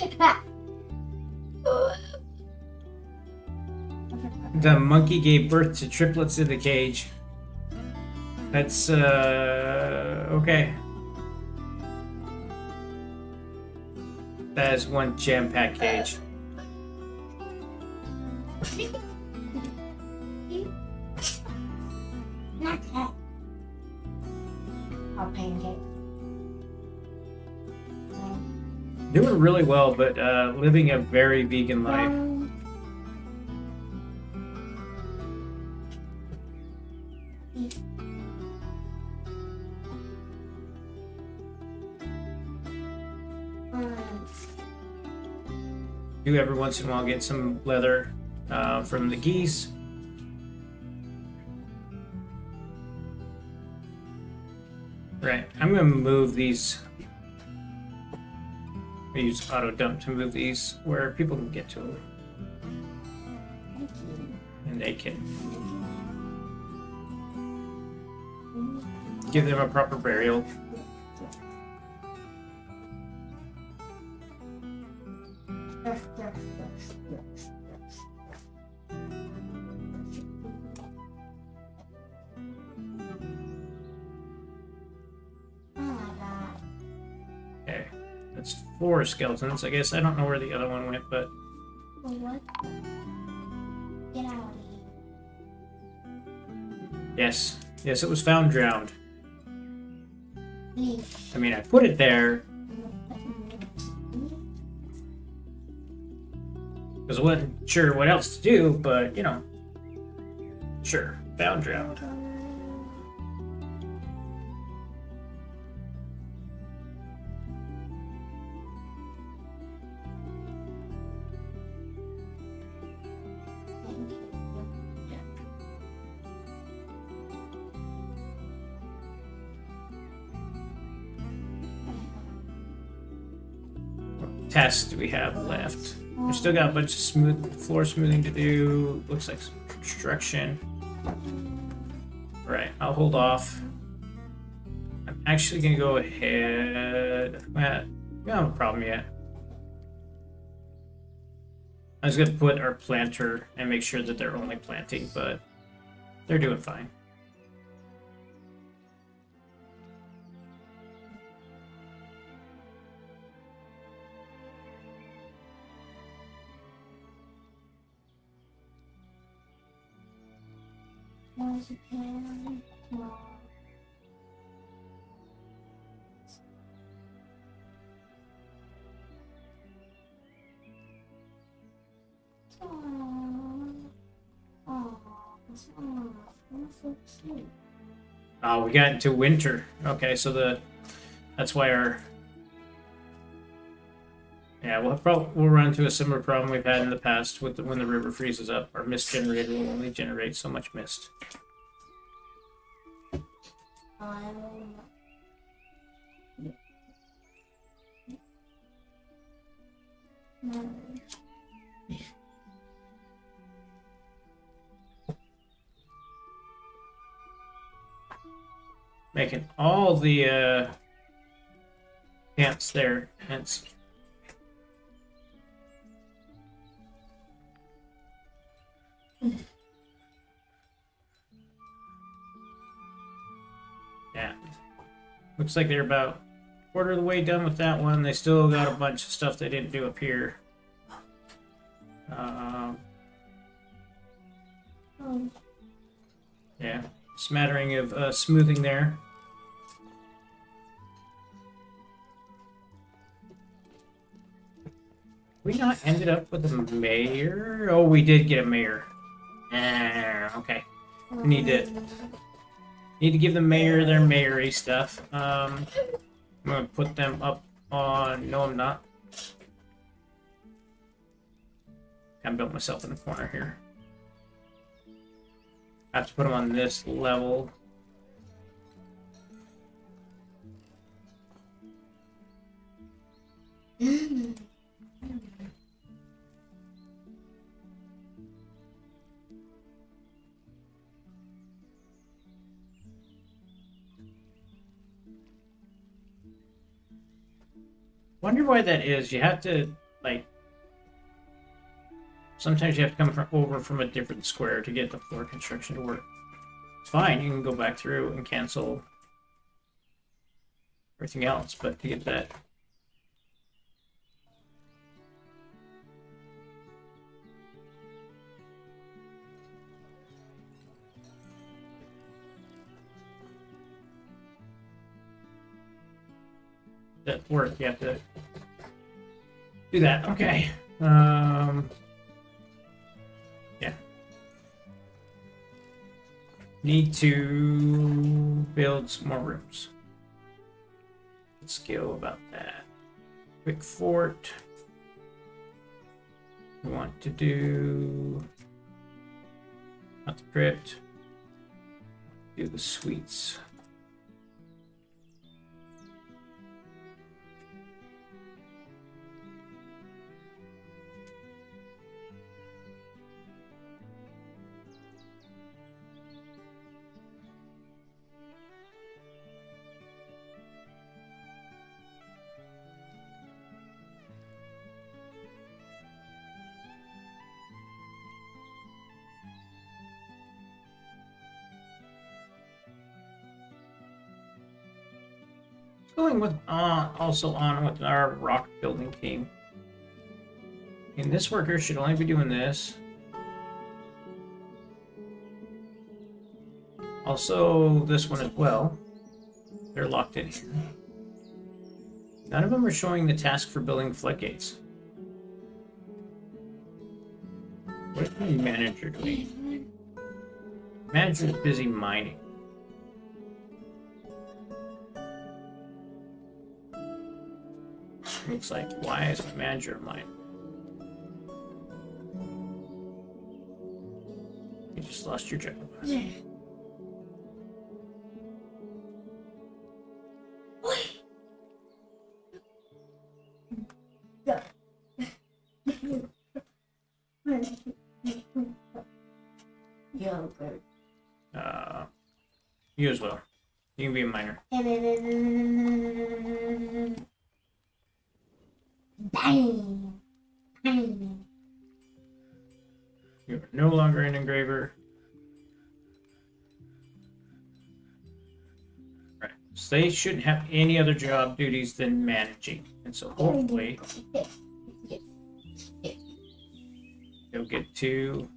The monkey gave birth to triplets in the cage. That's, okay. That is one jam-packed cage. Not that. Or pancake. Doing really well, but living a very vegan life. Do every once in a while get some leather from the geese. Right, I'm gonna move these. I use auto dump to move these where people can get to them, and they can give them a proper burial. Okay, that's 4 skeletons. I guess I don't know where the other one went, but What? Get out of yes, it was found drowned. here. I mean, I put it there because I wasn't sure what else to do, but you know, sure, found drowned. tasks do we have left? We still got a bunch of floor smoothing to do. Looks like some construction. Alright, I'll hold off. I'm actually gonna go ahead. We don't have a problem yet. I was gonna put our planter and make sure that they're only planting, but they're doing fine. Marzipan. Oh, we got into winter. Okay, so that's why our we'll run into a similar problem we've had in the past with when the river freezes up. Our mist generator will only generate so much mist. Making all the camps there, hence. Yeah. Looks like they're about a quarter of the way done with that one. They still got a bunch of stuff they didn't do up here. Yeah. Smattering of smoothing there. We not ended up with a mayor? Oh, we did get a mayor. Okay. We need to give the mayor their mayory stuff. I'm gonna put them up on. No, I'm not. I built myself in the corner here. I have to put them on this level. Wonder why that is. You have to, like, sometimes you have to come over from a different square to get the floor construction to work. It's fine, you can go back through and cancel everything else, but to get that. That work, you have to do that. Okay. Yeah. Need to build some more rooms. Let's go about that. Quick fort. We want to do not the crypt. Do the suites. Going with also on with our rock building team. And this worker should only be doing this. Also, this one as well. They're locked in here. None of them are showing the task for building floodgates. What is the manager doing? Manager's busy mining. Looks like, why is my manager mine? You just lost your job. Yeah. Go. Yogurt. You as well. You can be a miner. Bang. Bang. You're no longer an engraver. Right. So they shouldn't have any other job duties than managing. And so hopefully they'll get to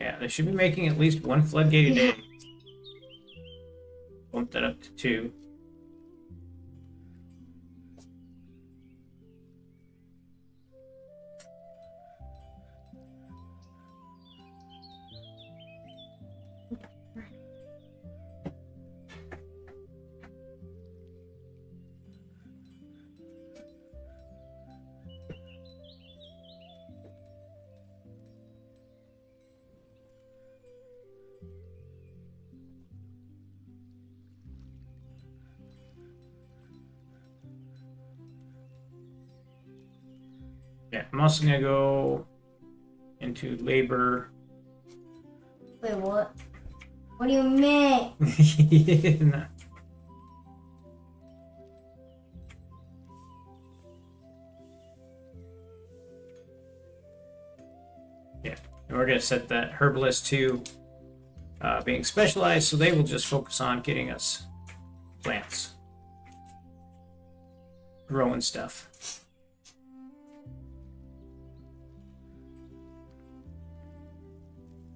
yeah, they should be making at least one floodgate a day. Bump that up to 2. Yeah, I'm also gonna go into labor. Wait, what? What do you mean? Yeah, and we're gonna set that herbalist to being specialized, so they will just focus on getting us plants, growing stuff.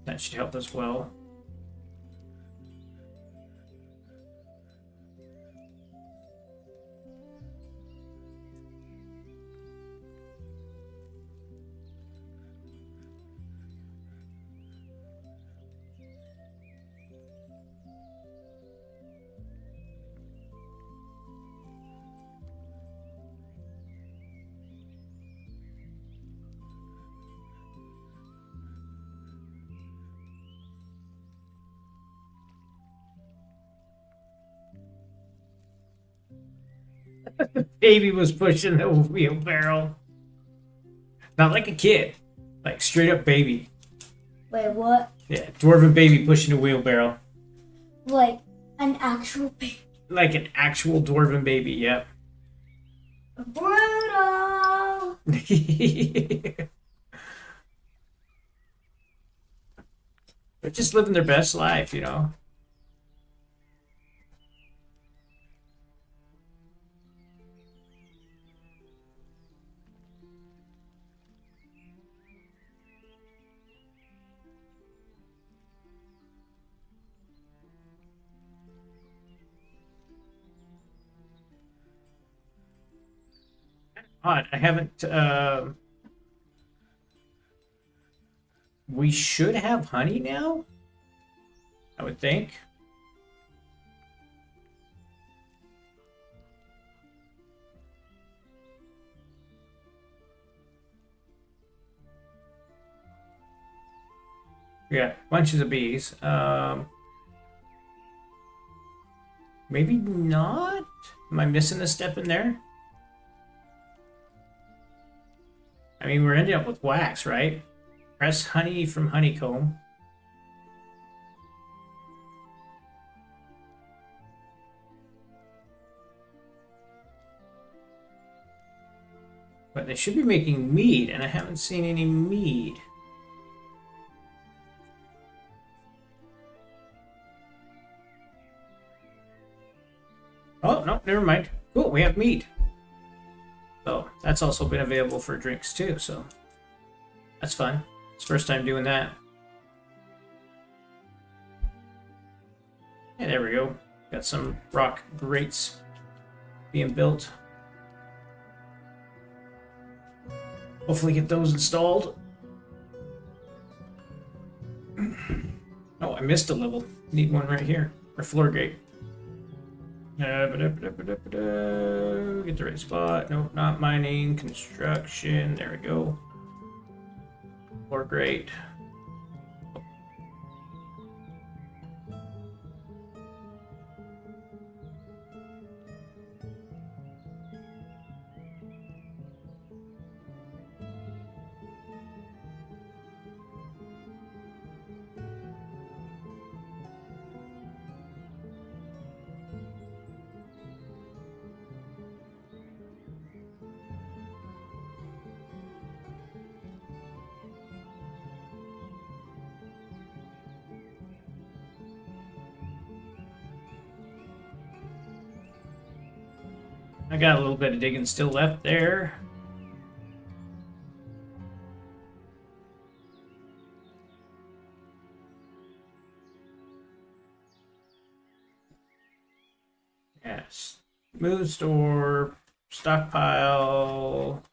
That should help as well. Baby was pushing the wheelbarrow. Not like a kid, like straight up baby. Wait, what? Yeah, dwarven baby pushing a wheelbarrow. Like an actual baby. Like an actual dwarven baby, yep. Brutal. They're just living their best life, you know. Odd, I haven't. We should have honey now, I would think. Yeah, bunches of bees. Maybe not. Am I missing a step in there? I mean, we're ending up with wax, right? Press honey from honeycomb. But they should be making mead, and I haven't seen any mead. Oh, no, never mind. Cool, we have mead. So that's also been available for drinks too, so that's fun. It's first time doing that. And there we go. Got some rock grates being built. Hopefully get those installed. Oh, I missed a level. Need one right here. Or floor gate. Get the right spot. Nope, not mining. Construction. There we go. Floor grate. I got a little bit of digging still left there. Yes. Move store, stockpile,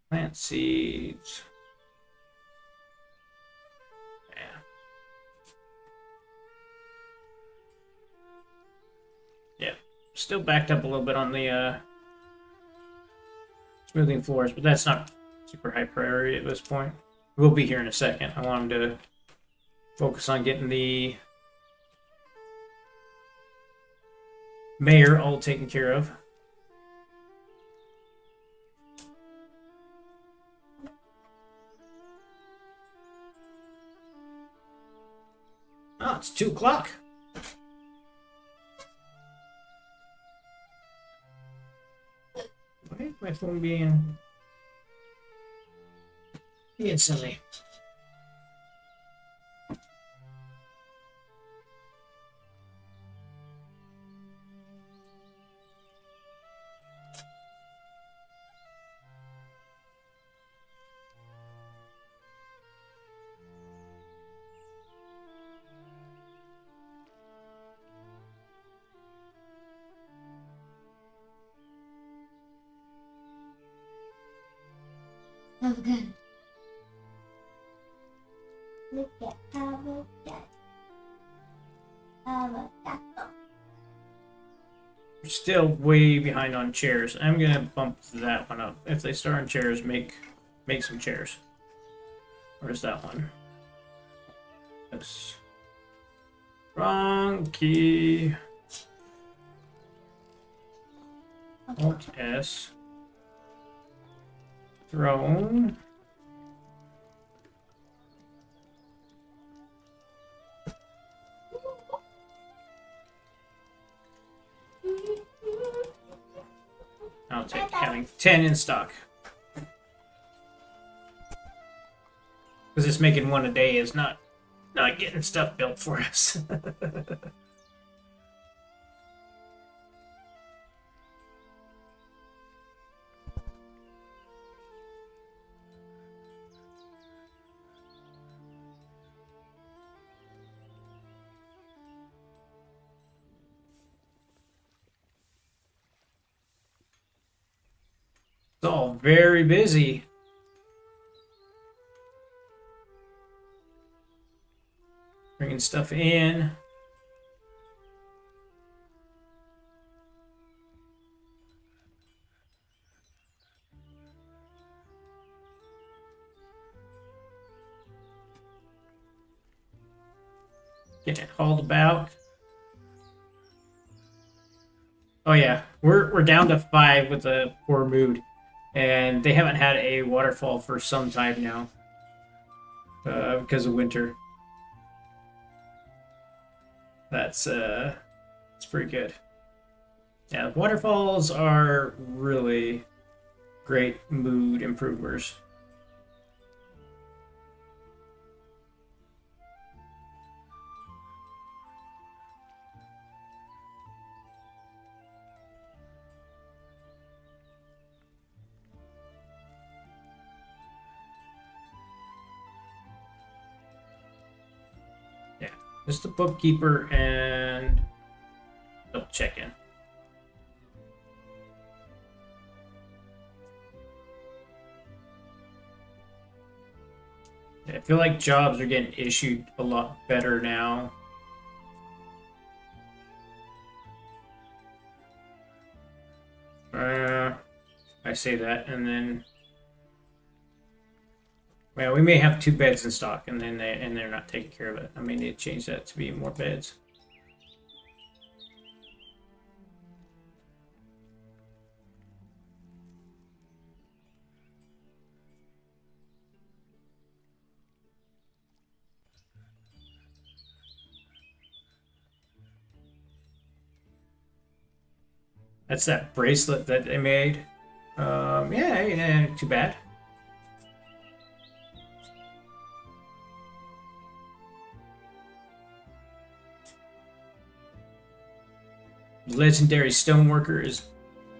plant seeds. Yeah. Yeah. Still backed up a little bit on the smoothing floors, but that's not super high priority at this point. We'll be here in a second. I want him to focus on getting the mayor all taken care of. Oh, it's 2 o'clock. Why is my phone being silly? Have a gun. Look at avocado. Avocado. We're still way behind on chairs. I'm gonna bump that one up. If they start on chairs, make some chairs. Where's that one? Yes. Wrong key. Alt S. Throne. I'll take having 10 in stock. Because just making one a day is not getting stuff built for us. It's all very busy. Bringing stuff in. Getting it hauled about. Oh yeah, we're down to 5 with a poor mood, and they haven't had a waterfall for some time now because of winter. That's it's pretty good. Yeah, waterfalls are really great mood improvers. Yeah, just the bookkeeper and double check in. I feel like jobs are getting issued a lot better now. I say that, and then, well, we may have 2 beds in stock, and then they're not taking care of it. I mean, they change that to be more beds. That's that bracelet that they made. Yeah, too bad. legendary stoneworker is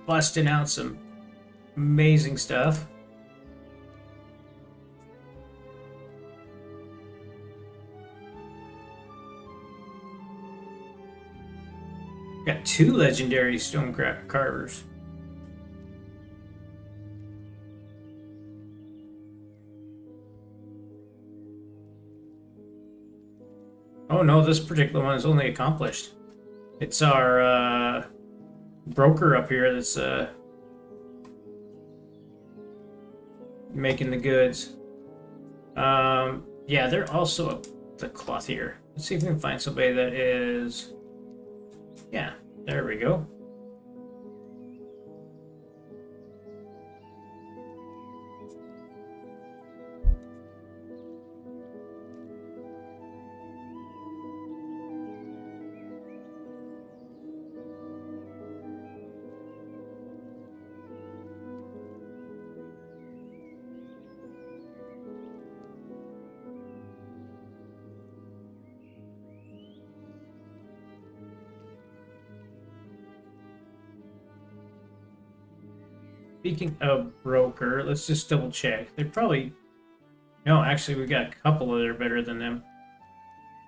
busting out some amazing stuff. Got 2 legendary stone carvers. Oh no, this particular one is only accomplished. It's our broker up here that's making the goods. Yeah, they're also the clothier. Let's see if we can find somebody that is. Yeah, there we go. Speaking of broker, let's just double check. They're probably. No, actually, we got a couple that are better than them.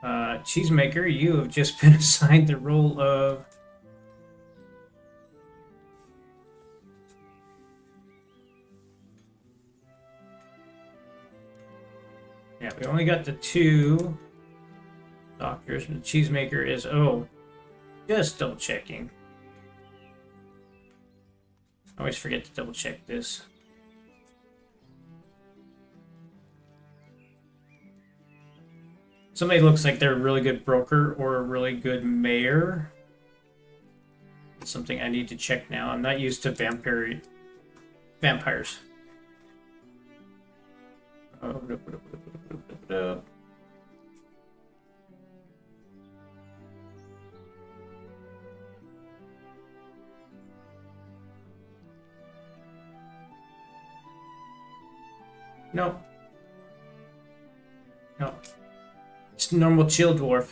Cheesemaker, you have just been assigned the role of. Yeah, we only got the 2 doctors, but the cheesemaker is. Oh, just double checking. I always forget to double check this. Somebody looks like they're a really good broker or a really good mayor. It's something I need to check now. I'm not used to vampires. No. No. Just a normal chill dwarf.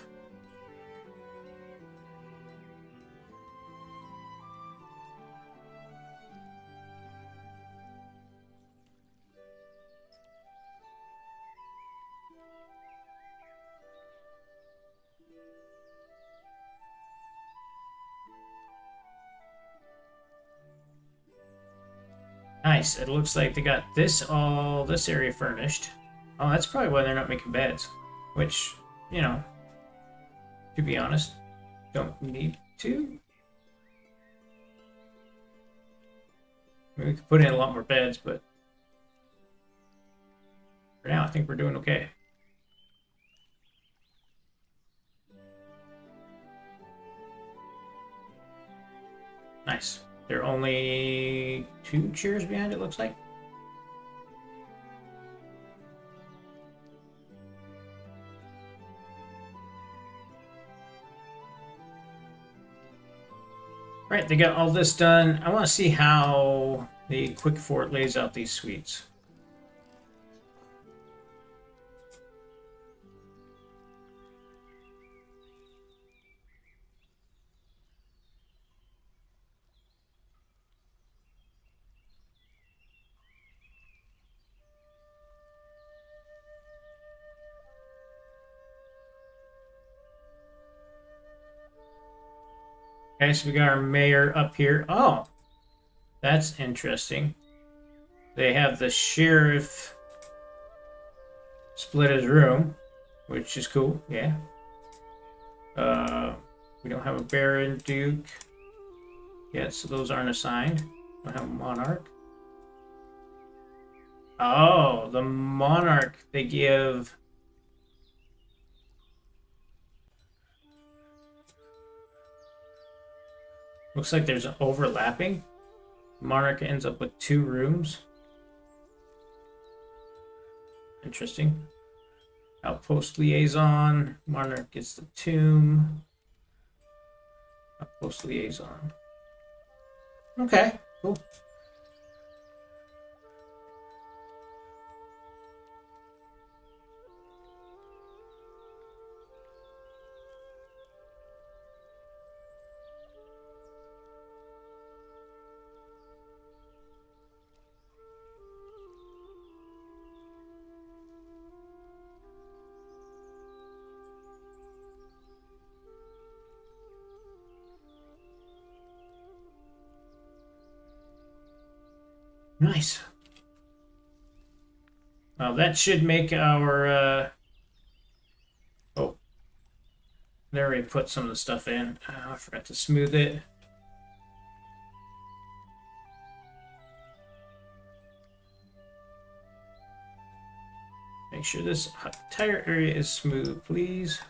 Nice. It looks like they got this area furnished. Oh, that's probably why they're not making beds. Which, you know, to be honest, don't need to. I mean, we could put in a lot more beds, but for now, I think we're doing okay. Nice. They're only 2 chairs behind, it looks like. Right, they got all this done. I want to see how the quick fort lays out these suites. Okay, so we got our mayor up here. Oh, that's interesting. They have the sheriff split his room, which is cool. Yeah. We don't have a baron, duke. Yeah, so those aren't assigned. We don't have a monarch. Oh, the monarch they give. Looks like there's an overlapping. Monarch ends up with 2 rooms. Interesting. Outpost liaison. Monarch gets the tomb. Outpost liaison. Okay, cool. Nice. Well, that should make our. Oh, there we put some of the stuff in. I forgot to smooth it. Make sure this entire area is smooth, please.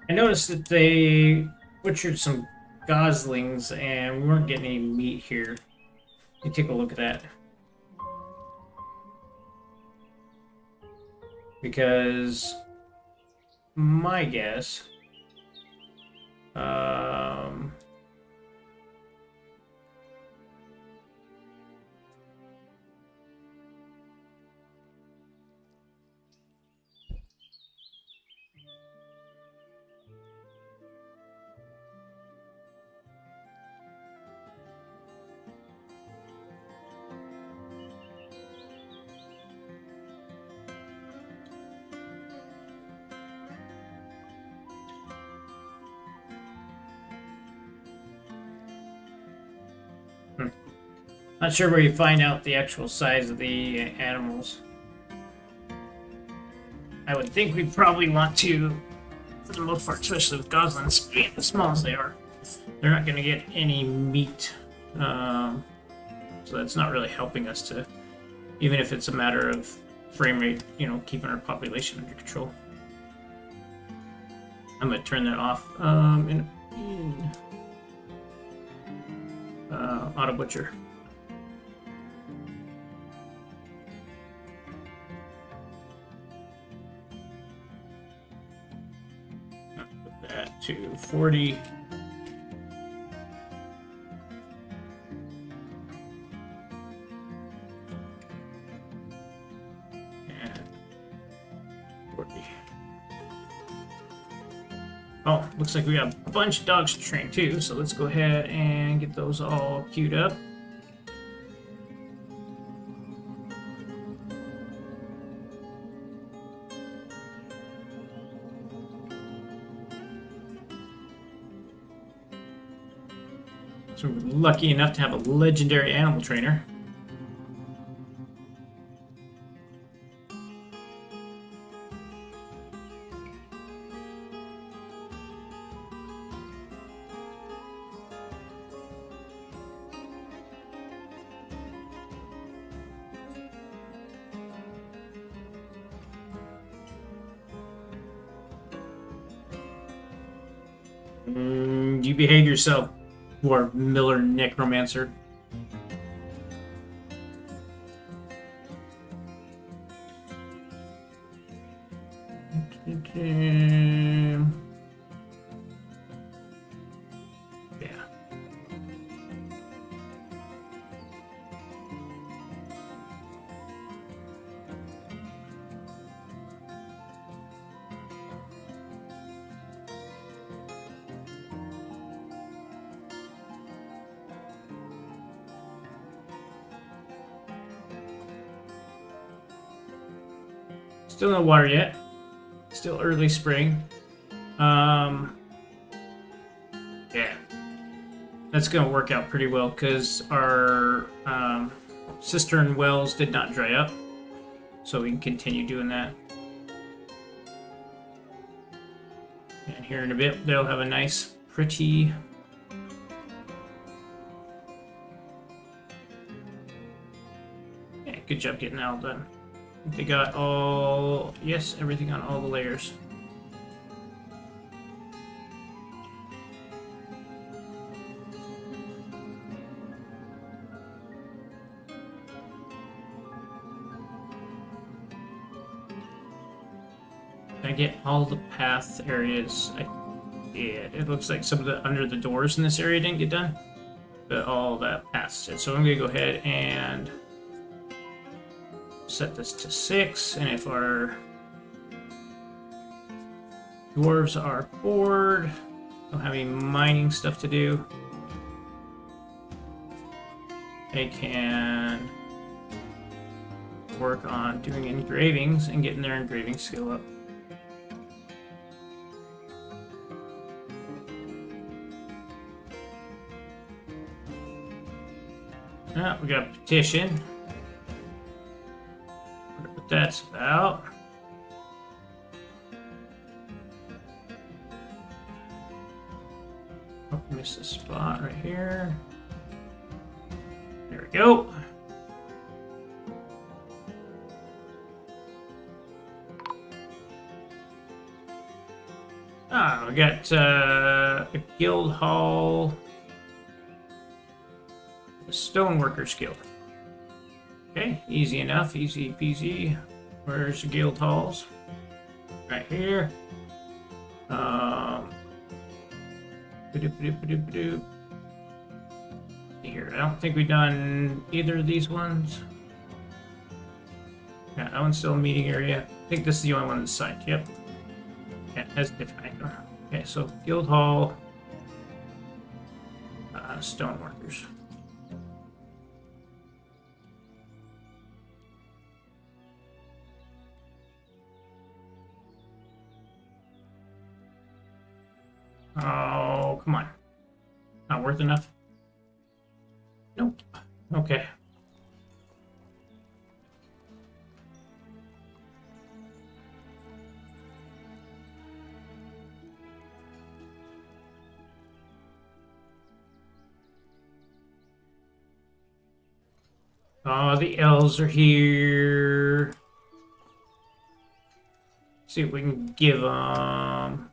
I noticed that they butchered some goslings and we weren't getting any meat here. Let me take a look at that. Because my guess, um, not sure where you find out the actual size of the animals. I would think we'd probably want to, for the most part, especially with goslings being as small as they are, they're not going to get any meat. So that's not really helping us to, even if it's a matter of frame rate, keeping our population under control. I'm going to turn that off in auto butcher. Put that to 40. And 40. Oh, looks like we got a bunch of dogs to train too, so let's go ahead and get those all queued up. So we're lucky enough to have a legendary animal trainer. You behave yourself, Dwarf Miller Necromancer. Yeah. Still no water yet. Still early spring. Yeah. That's going to work out pretty well because our cistern wells did not dry up. So we can continue doing that. And here in a bit, they'll have a nice, pretty... Yeah, good job getting that all done. They got all... Yes, everything on all the layers. Did I get all the path areas? I did. It looks like some of the under the doors in this area didn't get done. But all that paths did. So I'm going to go ahead and set this to 6. And if our dwarves are bored, don't have any mining stuff to do, they can work on doing engravings and getting their engraving skill up. We got a petition. Wonder what that's about. Oh, missed a spot right here. There we go. We got a guild hall. The Stoneworkers Guild. Okay, easy enough, easy peasy. Where's the guild halls? Right here. Here, I don't think we've done either of these ones. Yeah, that one's still a meeting area. I think this is the only one that's signed. Yep. Yeah, it has a different icon. Okay, so guild hall, Stoneworkers. Oh, come on. Not worth enough? Nope. Okay. Oh, the elves are here. See what we can give them.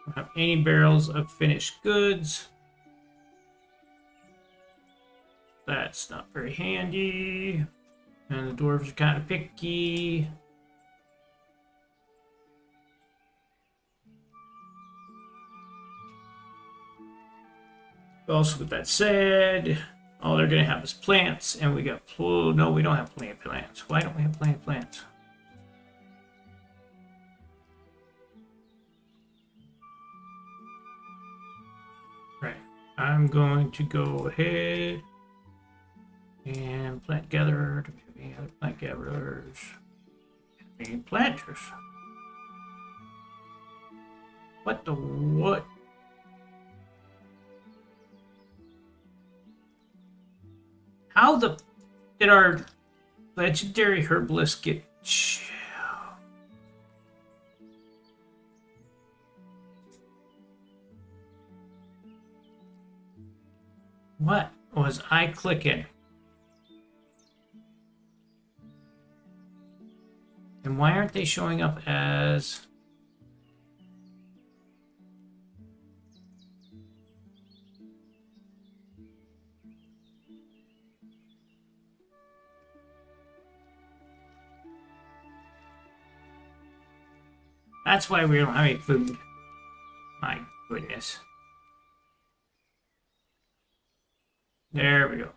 Don't have any barrels of finished goods. That's not very handy. And the dwarves are kind of picky. Also, with that said, all they're gonna have is plants, and we got no, we don't have plenty of plants. Why don't we have plenty of plants? Right. I'm going to go ahead and plant gatherer. Do we have any other plant gatherers? Any planters? What the what? How the did our legendary herbalist get what was I clicking? And why aren't they showing up as that's why we don't have any food. My goodness. There we go.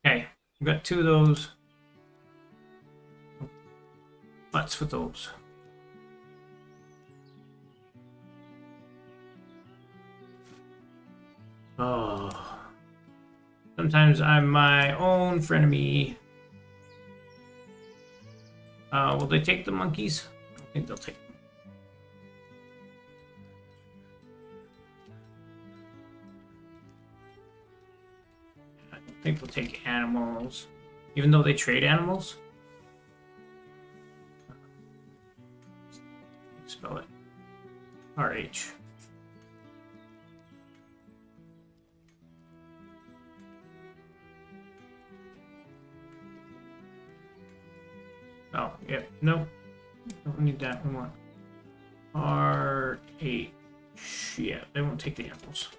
Okay, we've got 2 of those. What's with those? Oh. Sometimes I'm my own frenemy. Will they take the monkeys? I don't think they'll take them. I don't think they'll take animals. Even though they trade animals? Spell it. RH. Oh, yeah, no. Don't need that. We want RH. Yeah, they won't take the animals.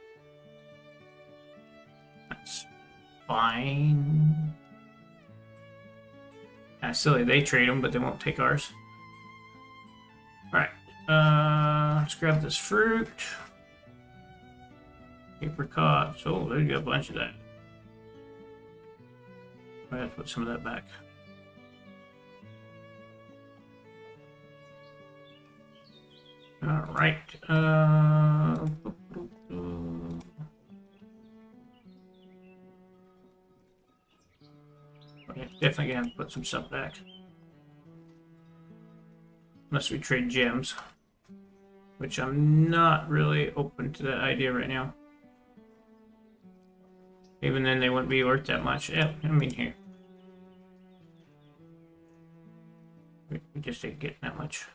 That's fine. That's silly. They trade them, but they won't take ours. Alright. Let's grab this fruit. Apricots. Oh, there you go, a bunch of that. I have to put some of that back. Alright. Okay, definitely gonna have to put some stuff back. Unless we trade gems. Which I'm not really open to that idea right now. Even then, they wouldn't be worth that much. Yeah, I mean, here. We just ain't getting that much.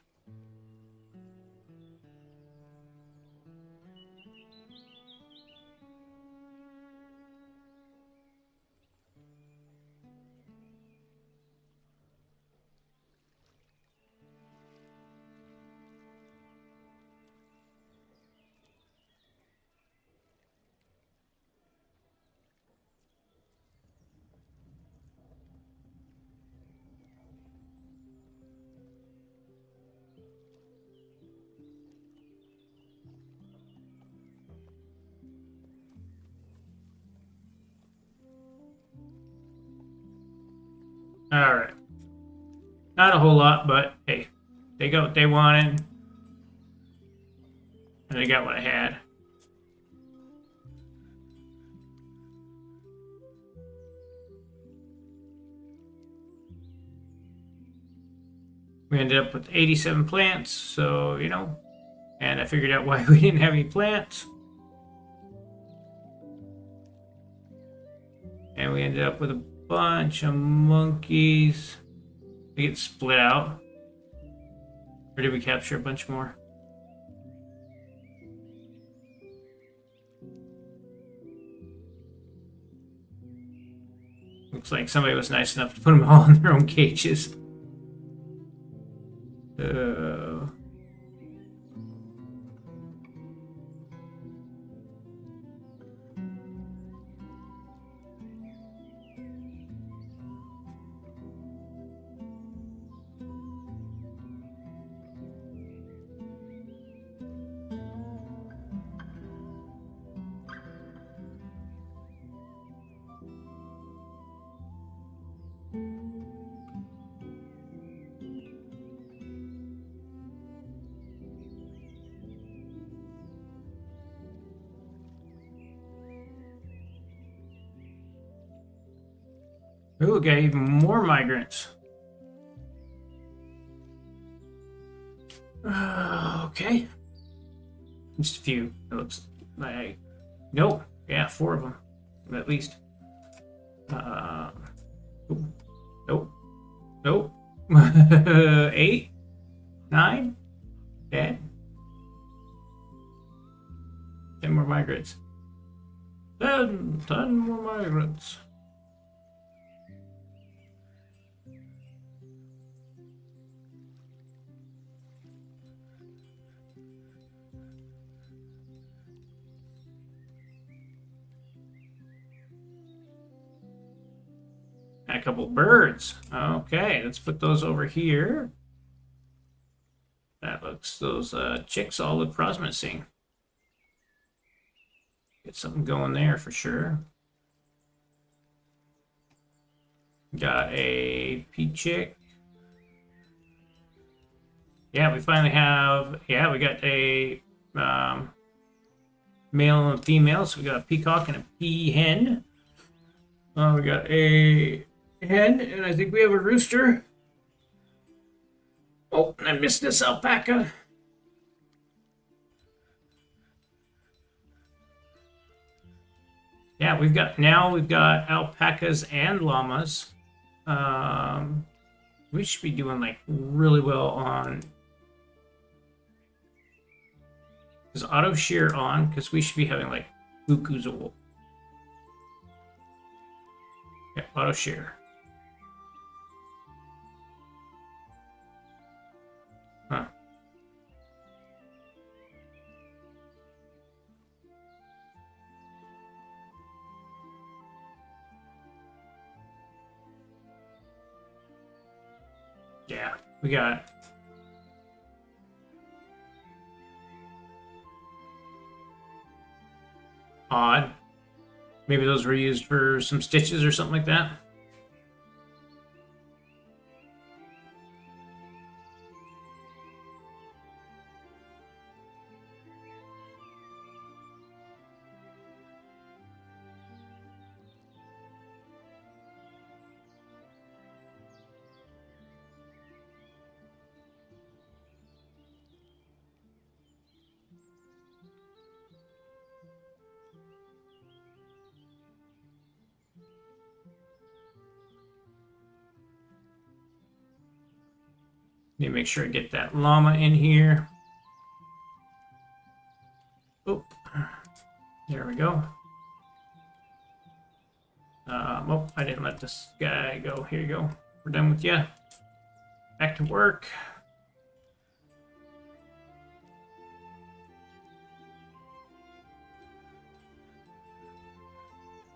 Alright. Not a whole lot, but hey, they got what they wanted. And they got what I had. We ended up with 87 plants, so, you know. And I figured out why we didn't have any plants. And we ended up with a bunch of monkeys. They get split out. Or did we capture a bunch more? Looks like somebody was nice enough to put them all in their own cages. Ooh, got even more migrants. Okay. Just a few. It looks like. Nope. Yeah, 4 of them. At least. Ooh. Nope. Nope. 8, 9, 10. 10 more migrants. 10 more migrants. A couple birds. Okay, let's put those over here. That looks, those chicks all look promising. Get something going there for sure. Got a pea chick. Yeah, we finally have, yeah, we got a male and female. So we got a peacock and a peahen. We got a hen, and I think we have a rooster. Oh, I missed this alpaca. Yeah, we've got alpacas and llamas. We should be doing like really well on. Is auto shear on? Because we should be having like bukus of wool. Yeah, auto shear. Huh. Yeah, we got. Odd. Maybe those were used for some stitches or something like that. Need to make sure I get that llama in here. Oh, there we go. Oh, I didn't let this guy go. Here you go. We're done with you. Back to work.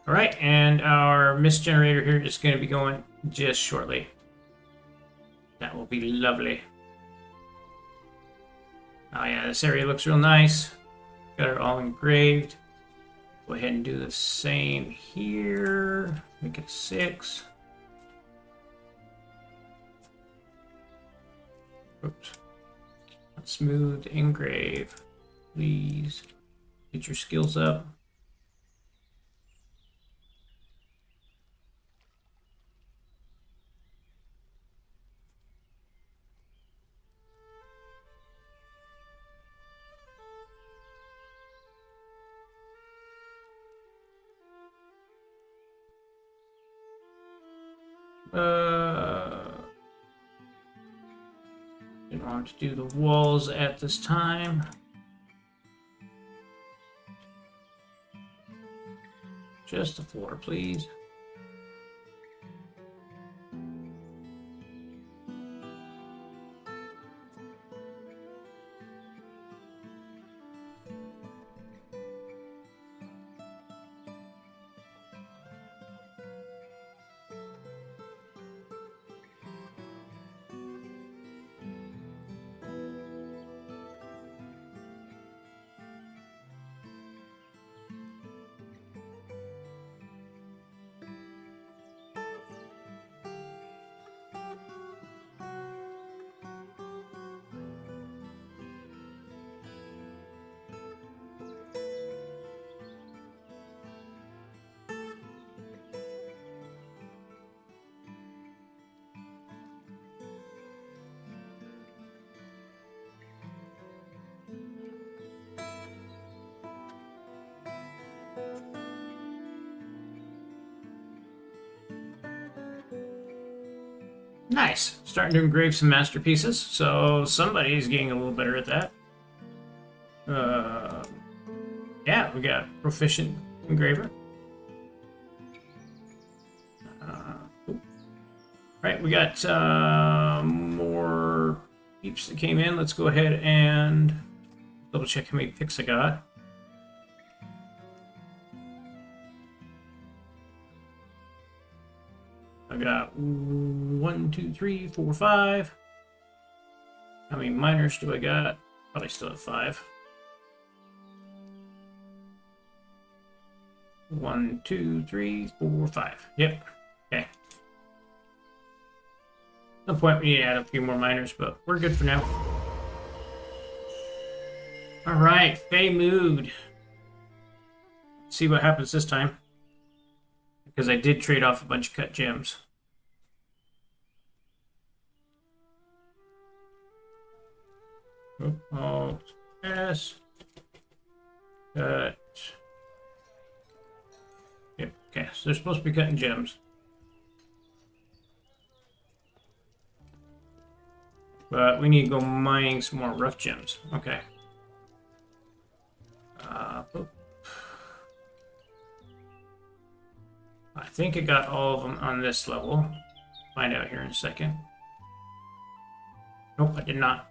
All right, and our mist generator here is going to be going just shortly. That will be lovely. Oh yeah, this area looks real nice. Got it all engraved. Go ahead and do the same here. Make it 6. Oops. Smooth engrave. Please get your skills up. Didn't want to do the walls at this time. Just the floor, please. Nice. Starting to engrave some masterpieces, so somebody's getting a little better at that. Yeah, we got proficient engraver. Right, we got more peeps that came in. Let's go ahead and double check how many picks I got. I got 1, 2, 3, 4, 5. How many miners do I got? Probably still have 5. 1, 2, 3, 4, 5. Yep. Okay. At some point we need to add a few more miners, but we're good for now. Alright, Faye Mood. See what happens this time. Because I did trade off a bunch of cut gems. Alt S. Cut. Yep, okay, so they're supposed to be cutting gems. But we need to go mining some more rough gems. Okay. I think I got all of them on this level. Find out here in a second. Nope, I did not.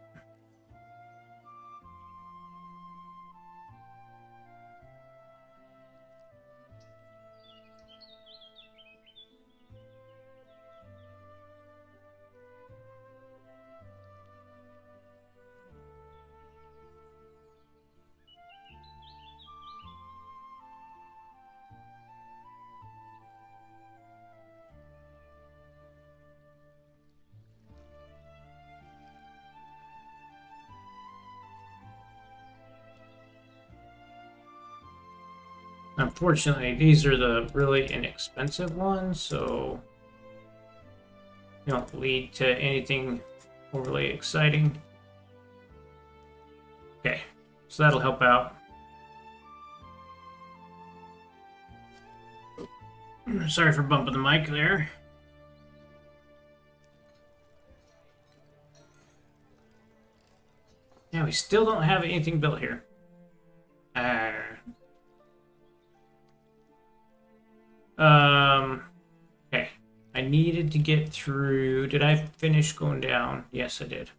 Unfortunately, these are the really inexpensive ones, so they don't lead to anything overly exciting. Okay, so that'll help out. Sorry for bumping the mic there. Yeah, we still don't have anything built here. Okay. I needed to get through. Did I finish going down? Yes, I did.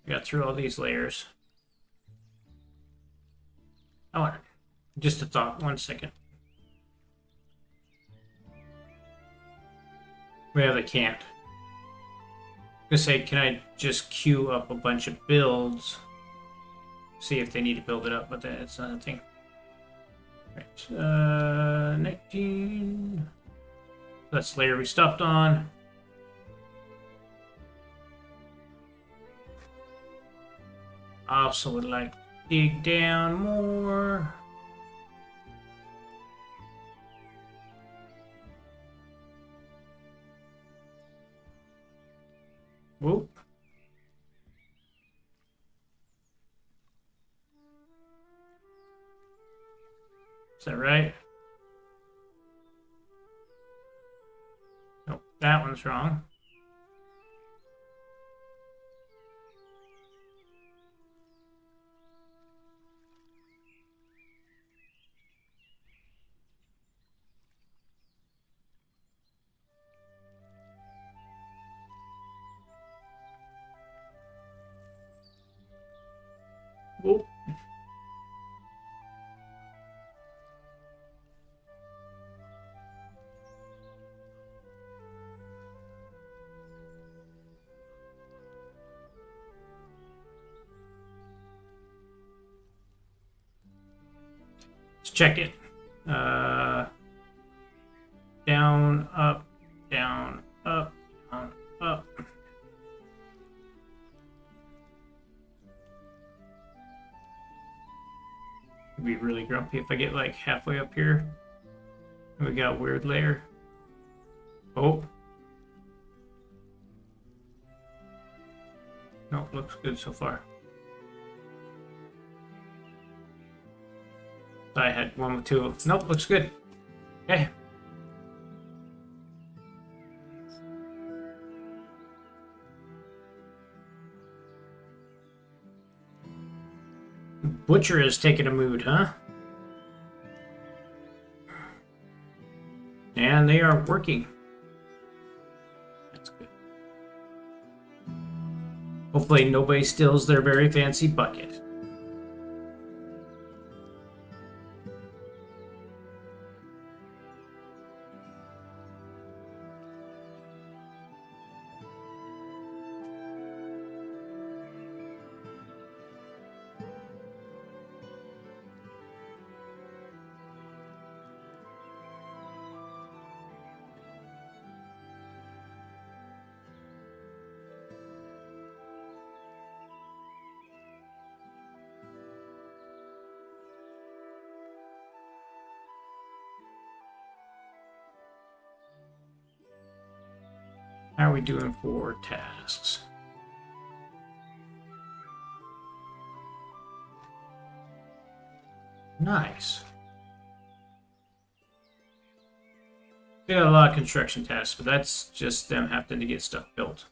I got through all these layers. Oh, just a thought. 1 second. Well, they can't. I'm gonna say, can I just queue up a bunch of builds? See if they need to build it up, but that's not a thing. Right, 19. That's the layer we stopped on. I also would like to dig down more. Whoop. Is that right? Nope, that one's wrong. Whoop. Let's check it. Down, up, down, up, down, up. I'd be really grumpy if I get like halfway up here. And we got a weird layer. Oh. Nope, looks good so far. I had one with 2. Nope, looks good. Okay. butcher has taken a mood, huh? And they are working. That's good. Hopefully nobody steals their very fancy bucket. How are we doing for tasks? Nice. We got a lot of construction tasks, but that's just them having to get stuff built.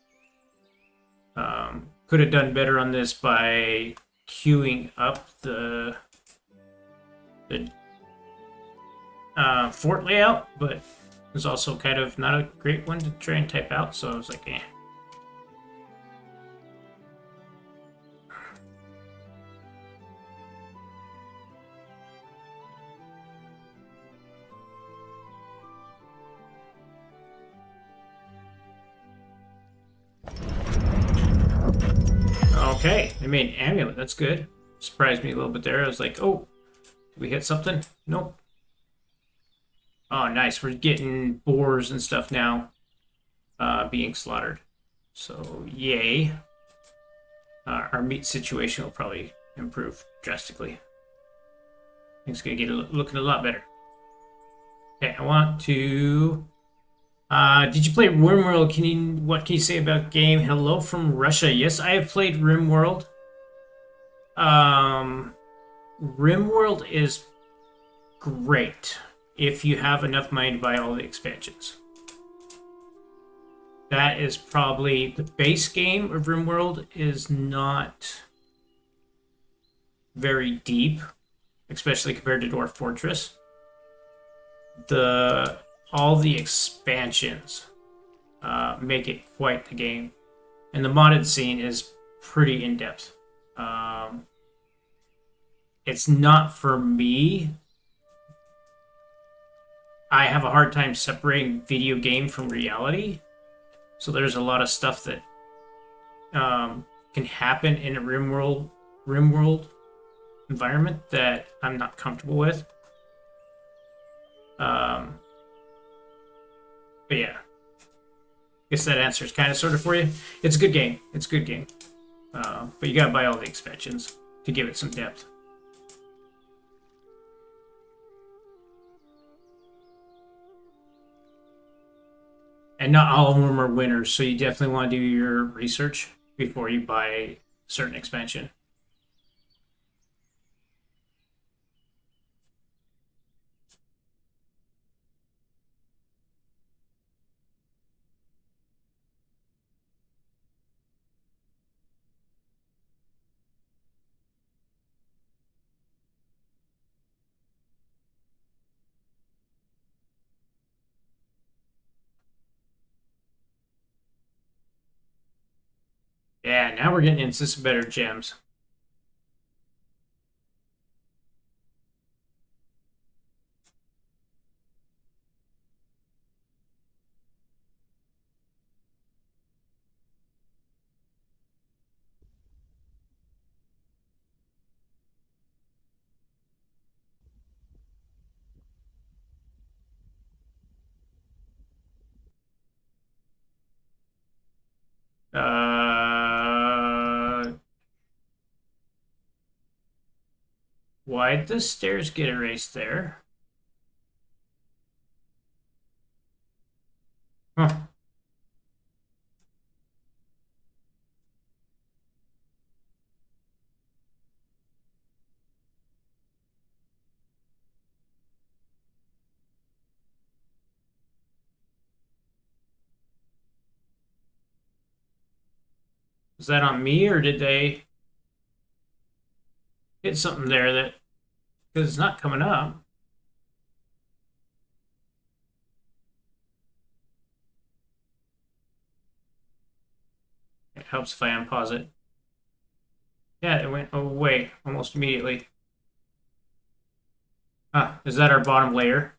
Could have done better on this by queuing up the fort layout, but it was also kind of not a great one to try and type out, so I was like, eh. Okay, they made an amulet. That's good. Surprised me a little bit there. I was like, oh, did we hit something? Nope. Oh, nice. We're getting boars and stuff now being slaughtered. So, yay. Our meat situation will probably improve drastically. Things going to get looking a lot better. Okay, I want to... did you play RimWorld? What can you say about the game? Hello from Russia. Yes, I have played RimWorld. RimWorld is great if you have enough money to buy all the expansions. That is probably the base game of RimWorld is not very deep, especially compared to Dwarf Fortress. All the expansions make it quite the game, and the modded scene is pretty in depth. It's not for me. I have a hard time separating video game from reality, so there's a lot of stuff that can happen in a RimWorld environment that I'm not comfortable with. But yeah, I guess that answers kind of sort of for you. It's a good game. It's a good game. But you gotta buy all the expansions to give it some depth. And not all of them are winners, so you definitely want to do your research before you buy a certain expansion. Yeah, now we're getting into some better gems. Why'd the stairs get erased there? Huh. Was that on me or did they? hit something there that, because it's not coming up. It helps if I unpause it. Yeah, it went away almost immediately. Ah, is that our bottom layer?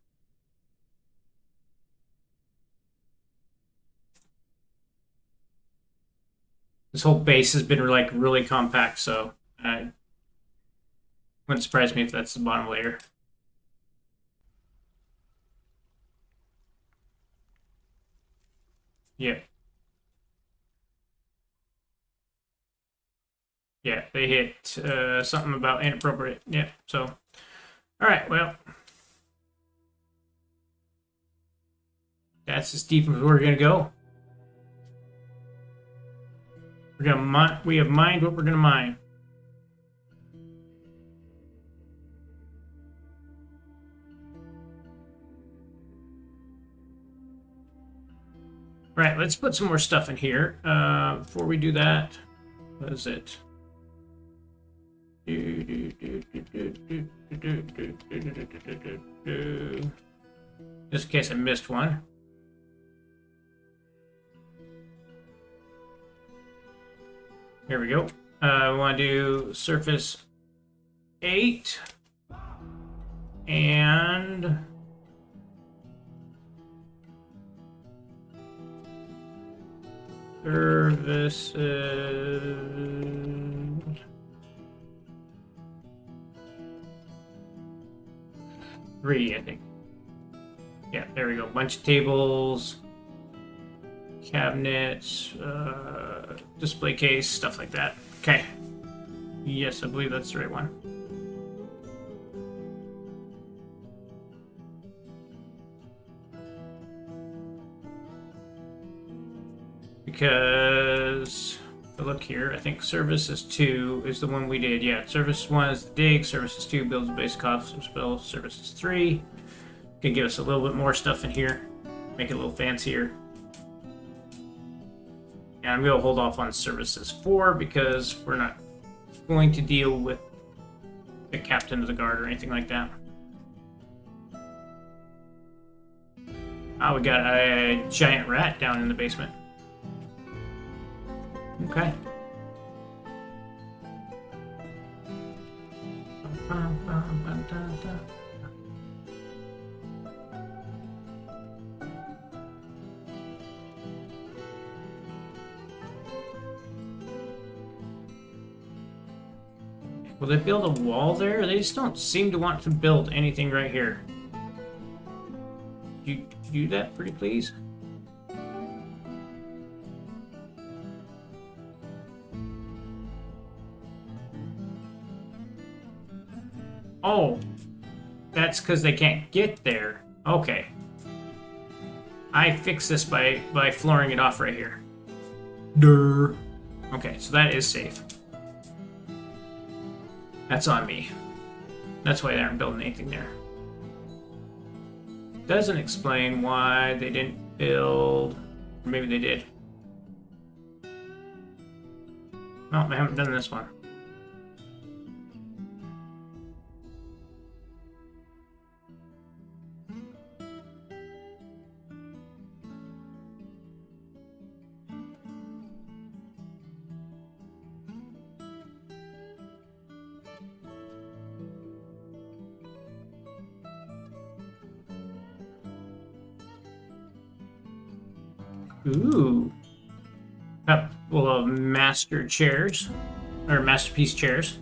This whole base has been like really compact, so wouldn't surprise me if that's the bottom layer. Yeah. Yeah, they hit something about inappropriate. Yeah, so, all right, well, that's as deep as we're gonna go. We're gonna mine. We have mined what we're gonna mine. Right, let's put some more stuff in here. Before we do that, what is it? Just in case I missed one. Here we go. We want to do surface 8 and services 3, I think. Yeah, there we go. Bunch of tables, cabinets, display case, stuff like that. Okay. Yes, I believe that's the right one. Because if I look here, I think services 2 is the one we did. Yeah, service 1 is the dig, services 2 builds a basic office spell, services 3 can give us a little bit more stuff in here, make it a little fancier. And I'm going to hold off on services 4 because we're not going to deal with the captain of the guard or anything like that. Oh, we got a giant rat down in the basement. Okay. Will they build a wall there? They just don't seem to want to build anything right here. You do that, pretty please? Oh, that's because they can't get there. Okay. I fixed this by flooring it off right here. Durr. Okay, so that is safe. That's on me. That's why they aren't building anything there. Doesn't explain why they didn't build... Or maybe they did. No, they haven't done this one. Ooh. Couple of master chairs. Or masterpiece chairs.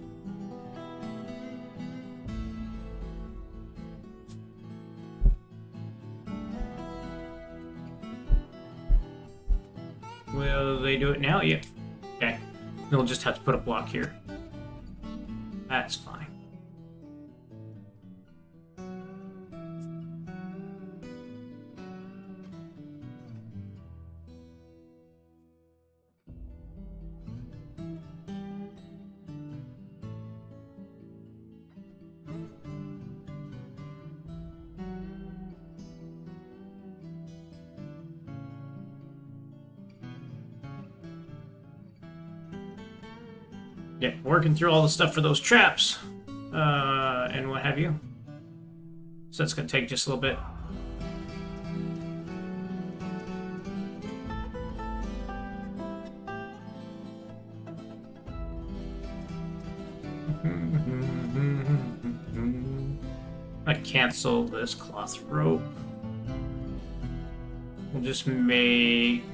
Will they do it now? Yep. Okay. They'll just have to put a block here. That's fine. Yeah, working through all the stuff for those traps. and what have you. So that's going to take just a little bit. I cancel this cloth rope. We'll just make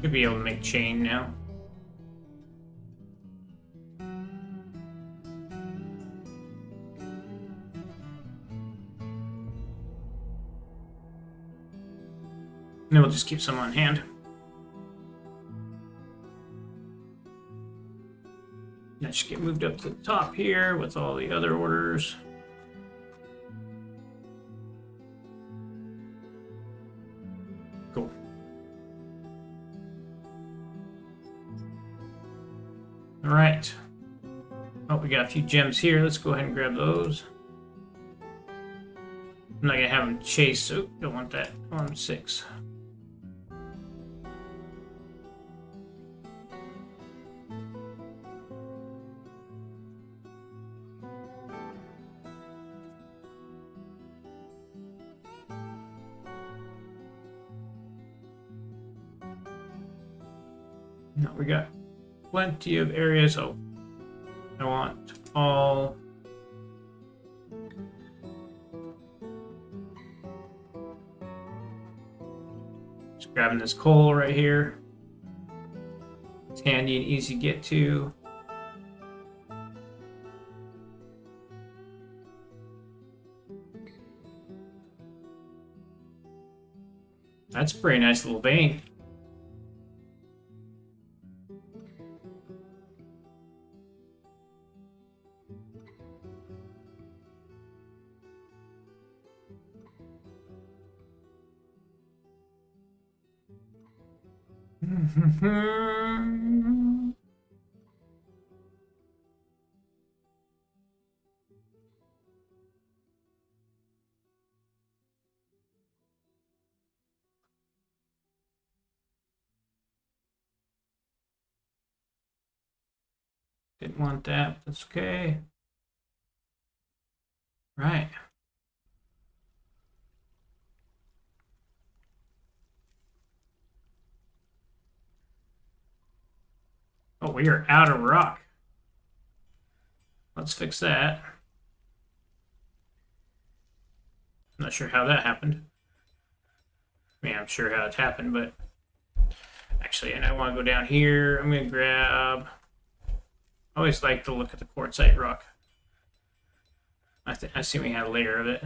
could be able to make chain now. And then we'll just keep some on hand. That should get moved up to the top here with all the other orders. Cool. All right. Oh, we got a few gems here. Let's go ahead and grab those. I'm not gonna have them chase. Oh, don't want that. I want 6. No, we got plenty of areas. Oh, I want all. Just grabbing this coal right here. It's handy and easy to get to. That's a pretty nice little vein. Didn't want that. That's okay. Right. Oh, we are out of rock. Let's fix that. I'm not sure how that happened. I mean, I'm sure how it happened, but actually, and I want to go down here. I'm going to grab. I always like to look at the quartzite rock. I see we had a layer of it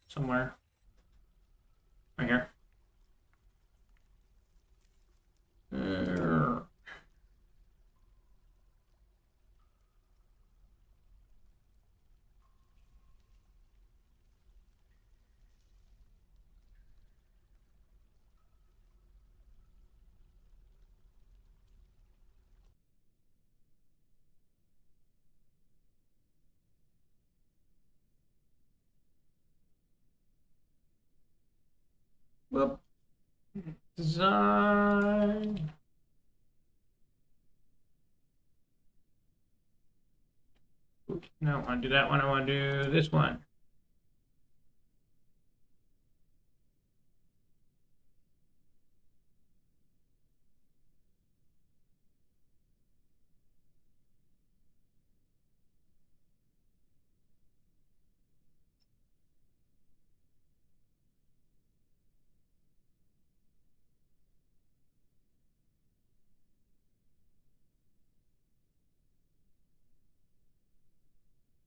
somewhere. Right here. Whoop. Design. Oops, no, I don't want to do that one. I want to do this one.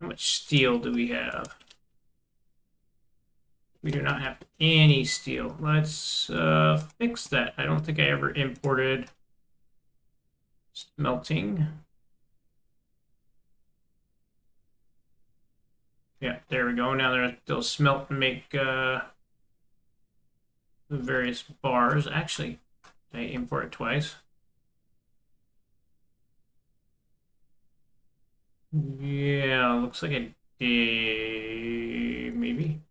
How much steel do we have? We do not have any steel. Let's fix that. I don't think I ever imported smelting. Yeah, there we go. Now they'll smelt and make the various bars. Actually, I import it twice. Yeah, looks like it did, maybe.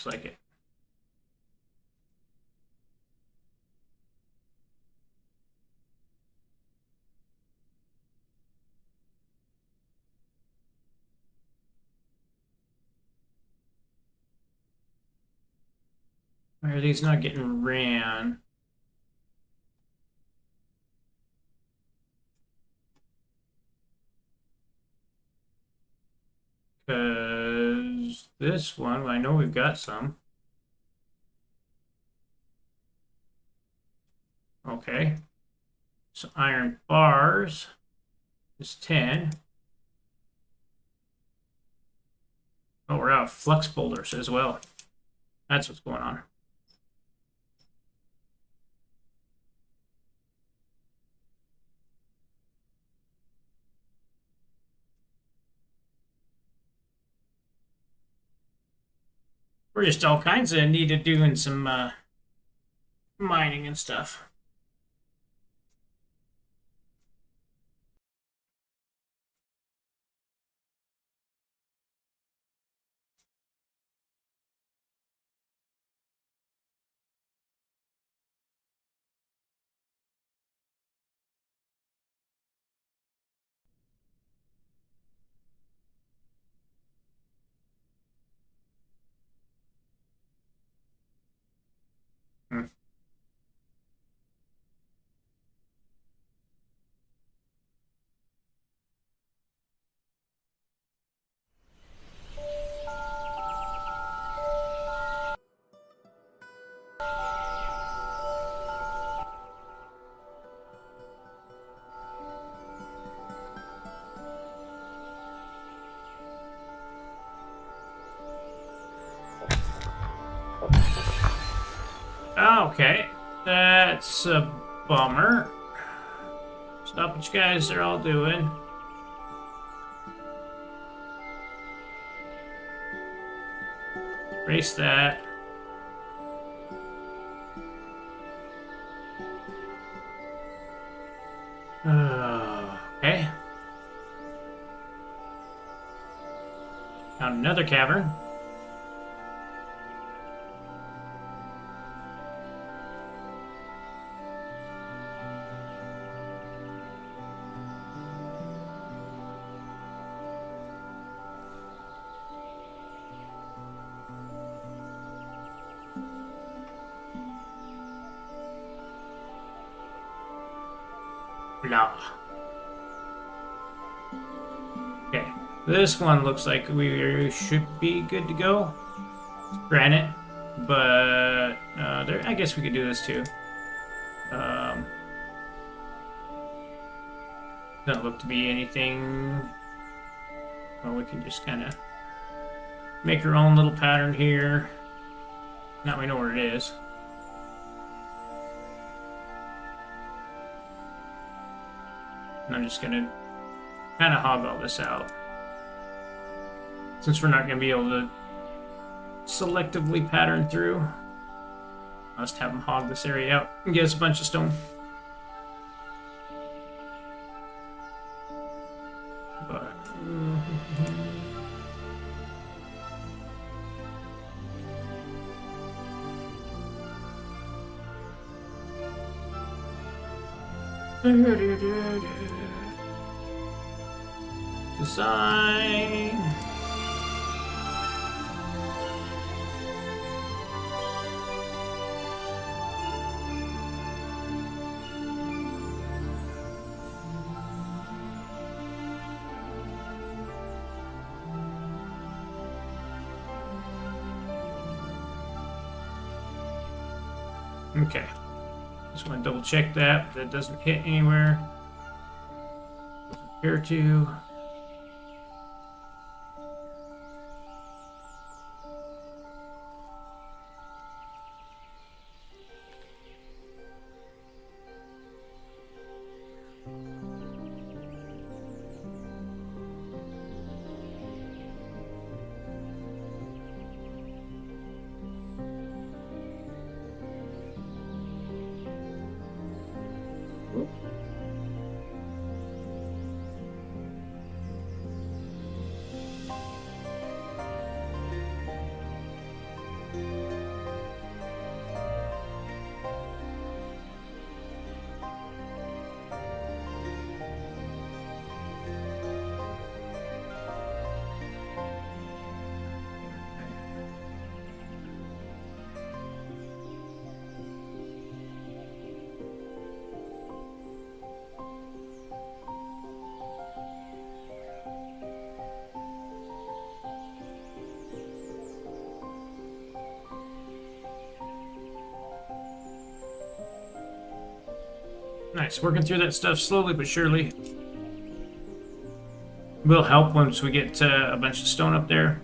Looks like it. Why are these not getting ran? Because this one, I know we've got some. Okay. So iron bars is 10. Oh, we're out of flux boulders as well. That's what's going on. We're just all kinds of needed doing some mining and stuff. Hmm. Okay, that's a bummer. Stop what you guys are all doing. Erase that. Okay. Found another cavern. Blah. Okay, this one looks like we should be good to go. Granite, but there. I guess we could do this too. Doesn't look to be anything. Well, we can just kind of make our own little pattern here. Now we know where it is. And I'm just gonna kind of hog all this out. Since we're not gonna be able to selectively pattern through, I'll just have them hog this area out and get us a bunch of stone. But design. Okay. Just want to double check that doesn't hit anywhere. Doesn't appear to. Nice. Working through that stuff slowly but surely. Will help once we get a bunch of stone up there.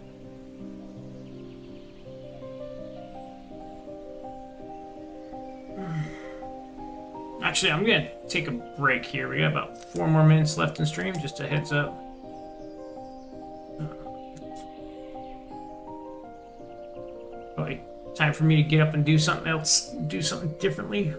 Actually, I'm gonna take a break here. We got about 4 more minutes left in stream. Just a heads up. Probably time for me to get up and do something else. Do something differently.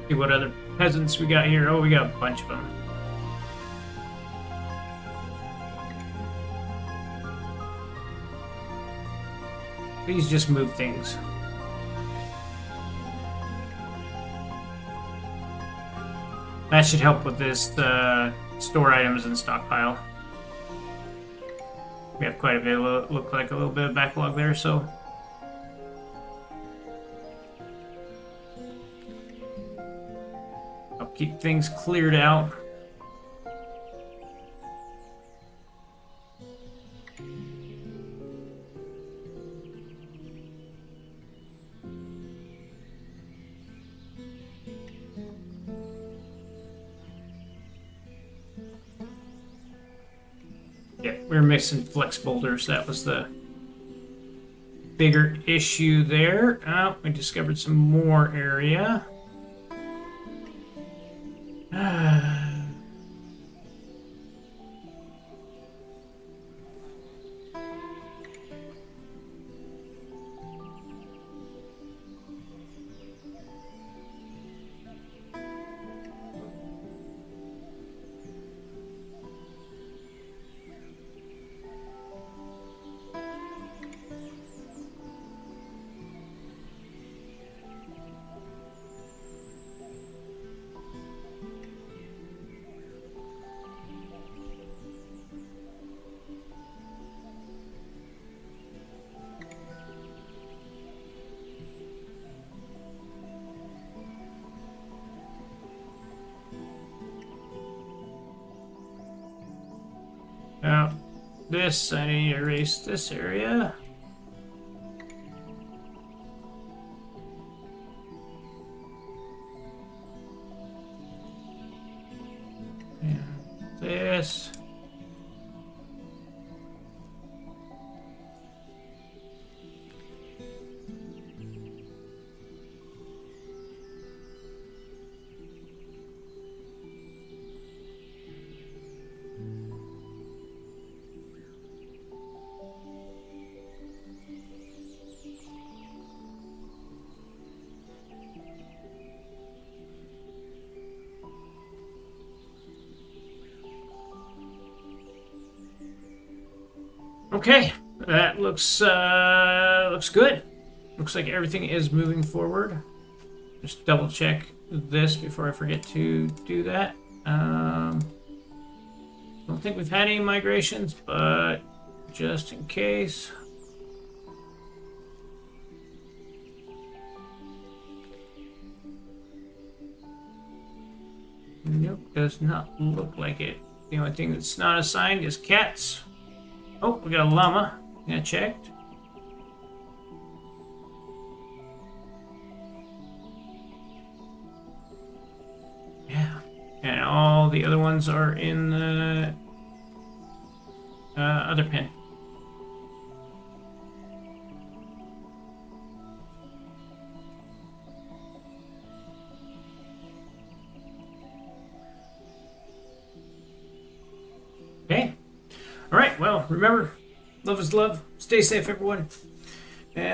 See what other peasants we got here. Oh, we got a bunch of them. Please just move things. That should help with this store items and stockpile. We have quite a bit. Look like a little bit of backlog there, so. I'll keep things cleared out. Yeah, we were missing flex boulders. That was the bigger issue there. Oh, we discovered some more area. Now, this, I need to erase this area. And this. Okay, that looks good. Looks like everything is moving forward. Just double check this before I forget to do that. Don't think we've had any migrations, but just in case. Nope, does not look like it. The only thing that's not assigned is cats. Oh, we got a llama. Yeah, checked. Yeah. And all the other ones are in the other pen. Okay. All right. Well, remember, love is love. Stay safe, everyone. And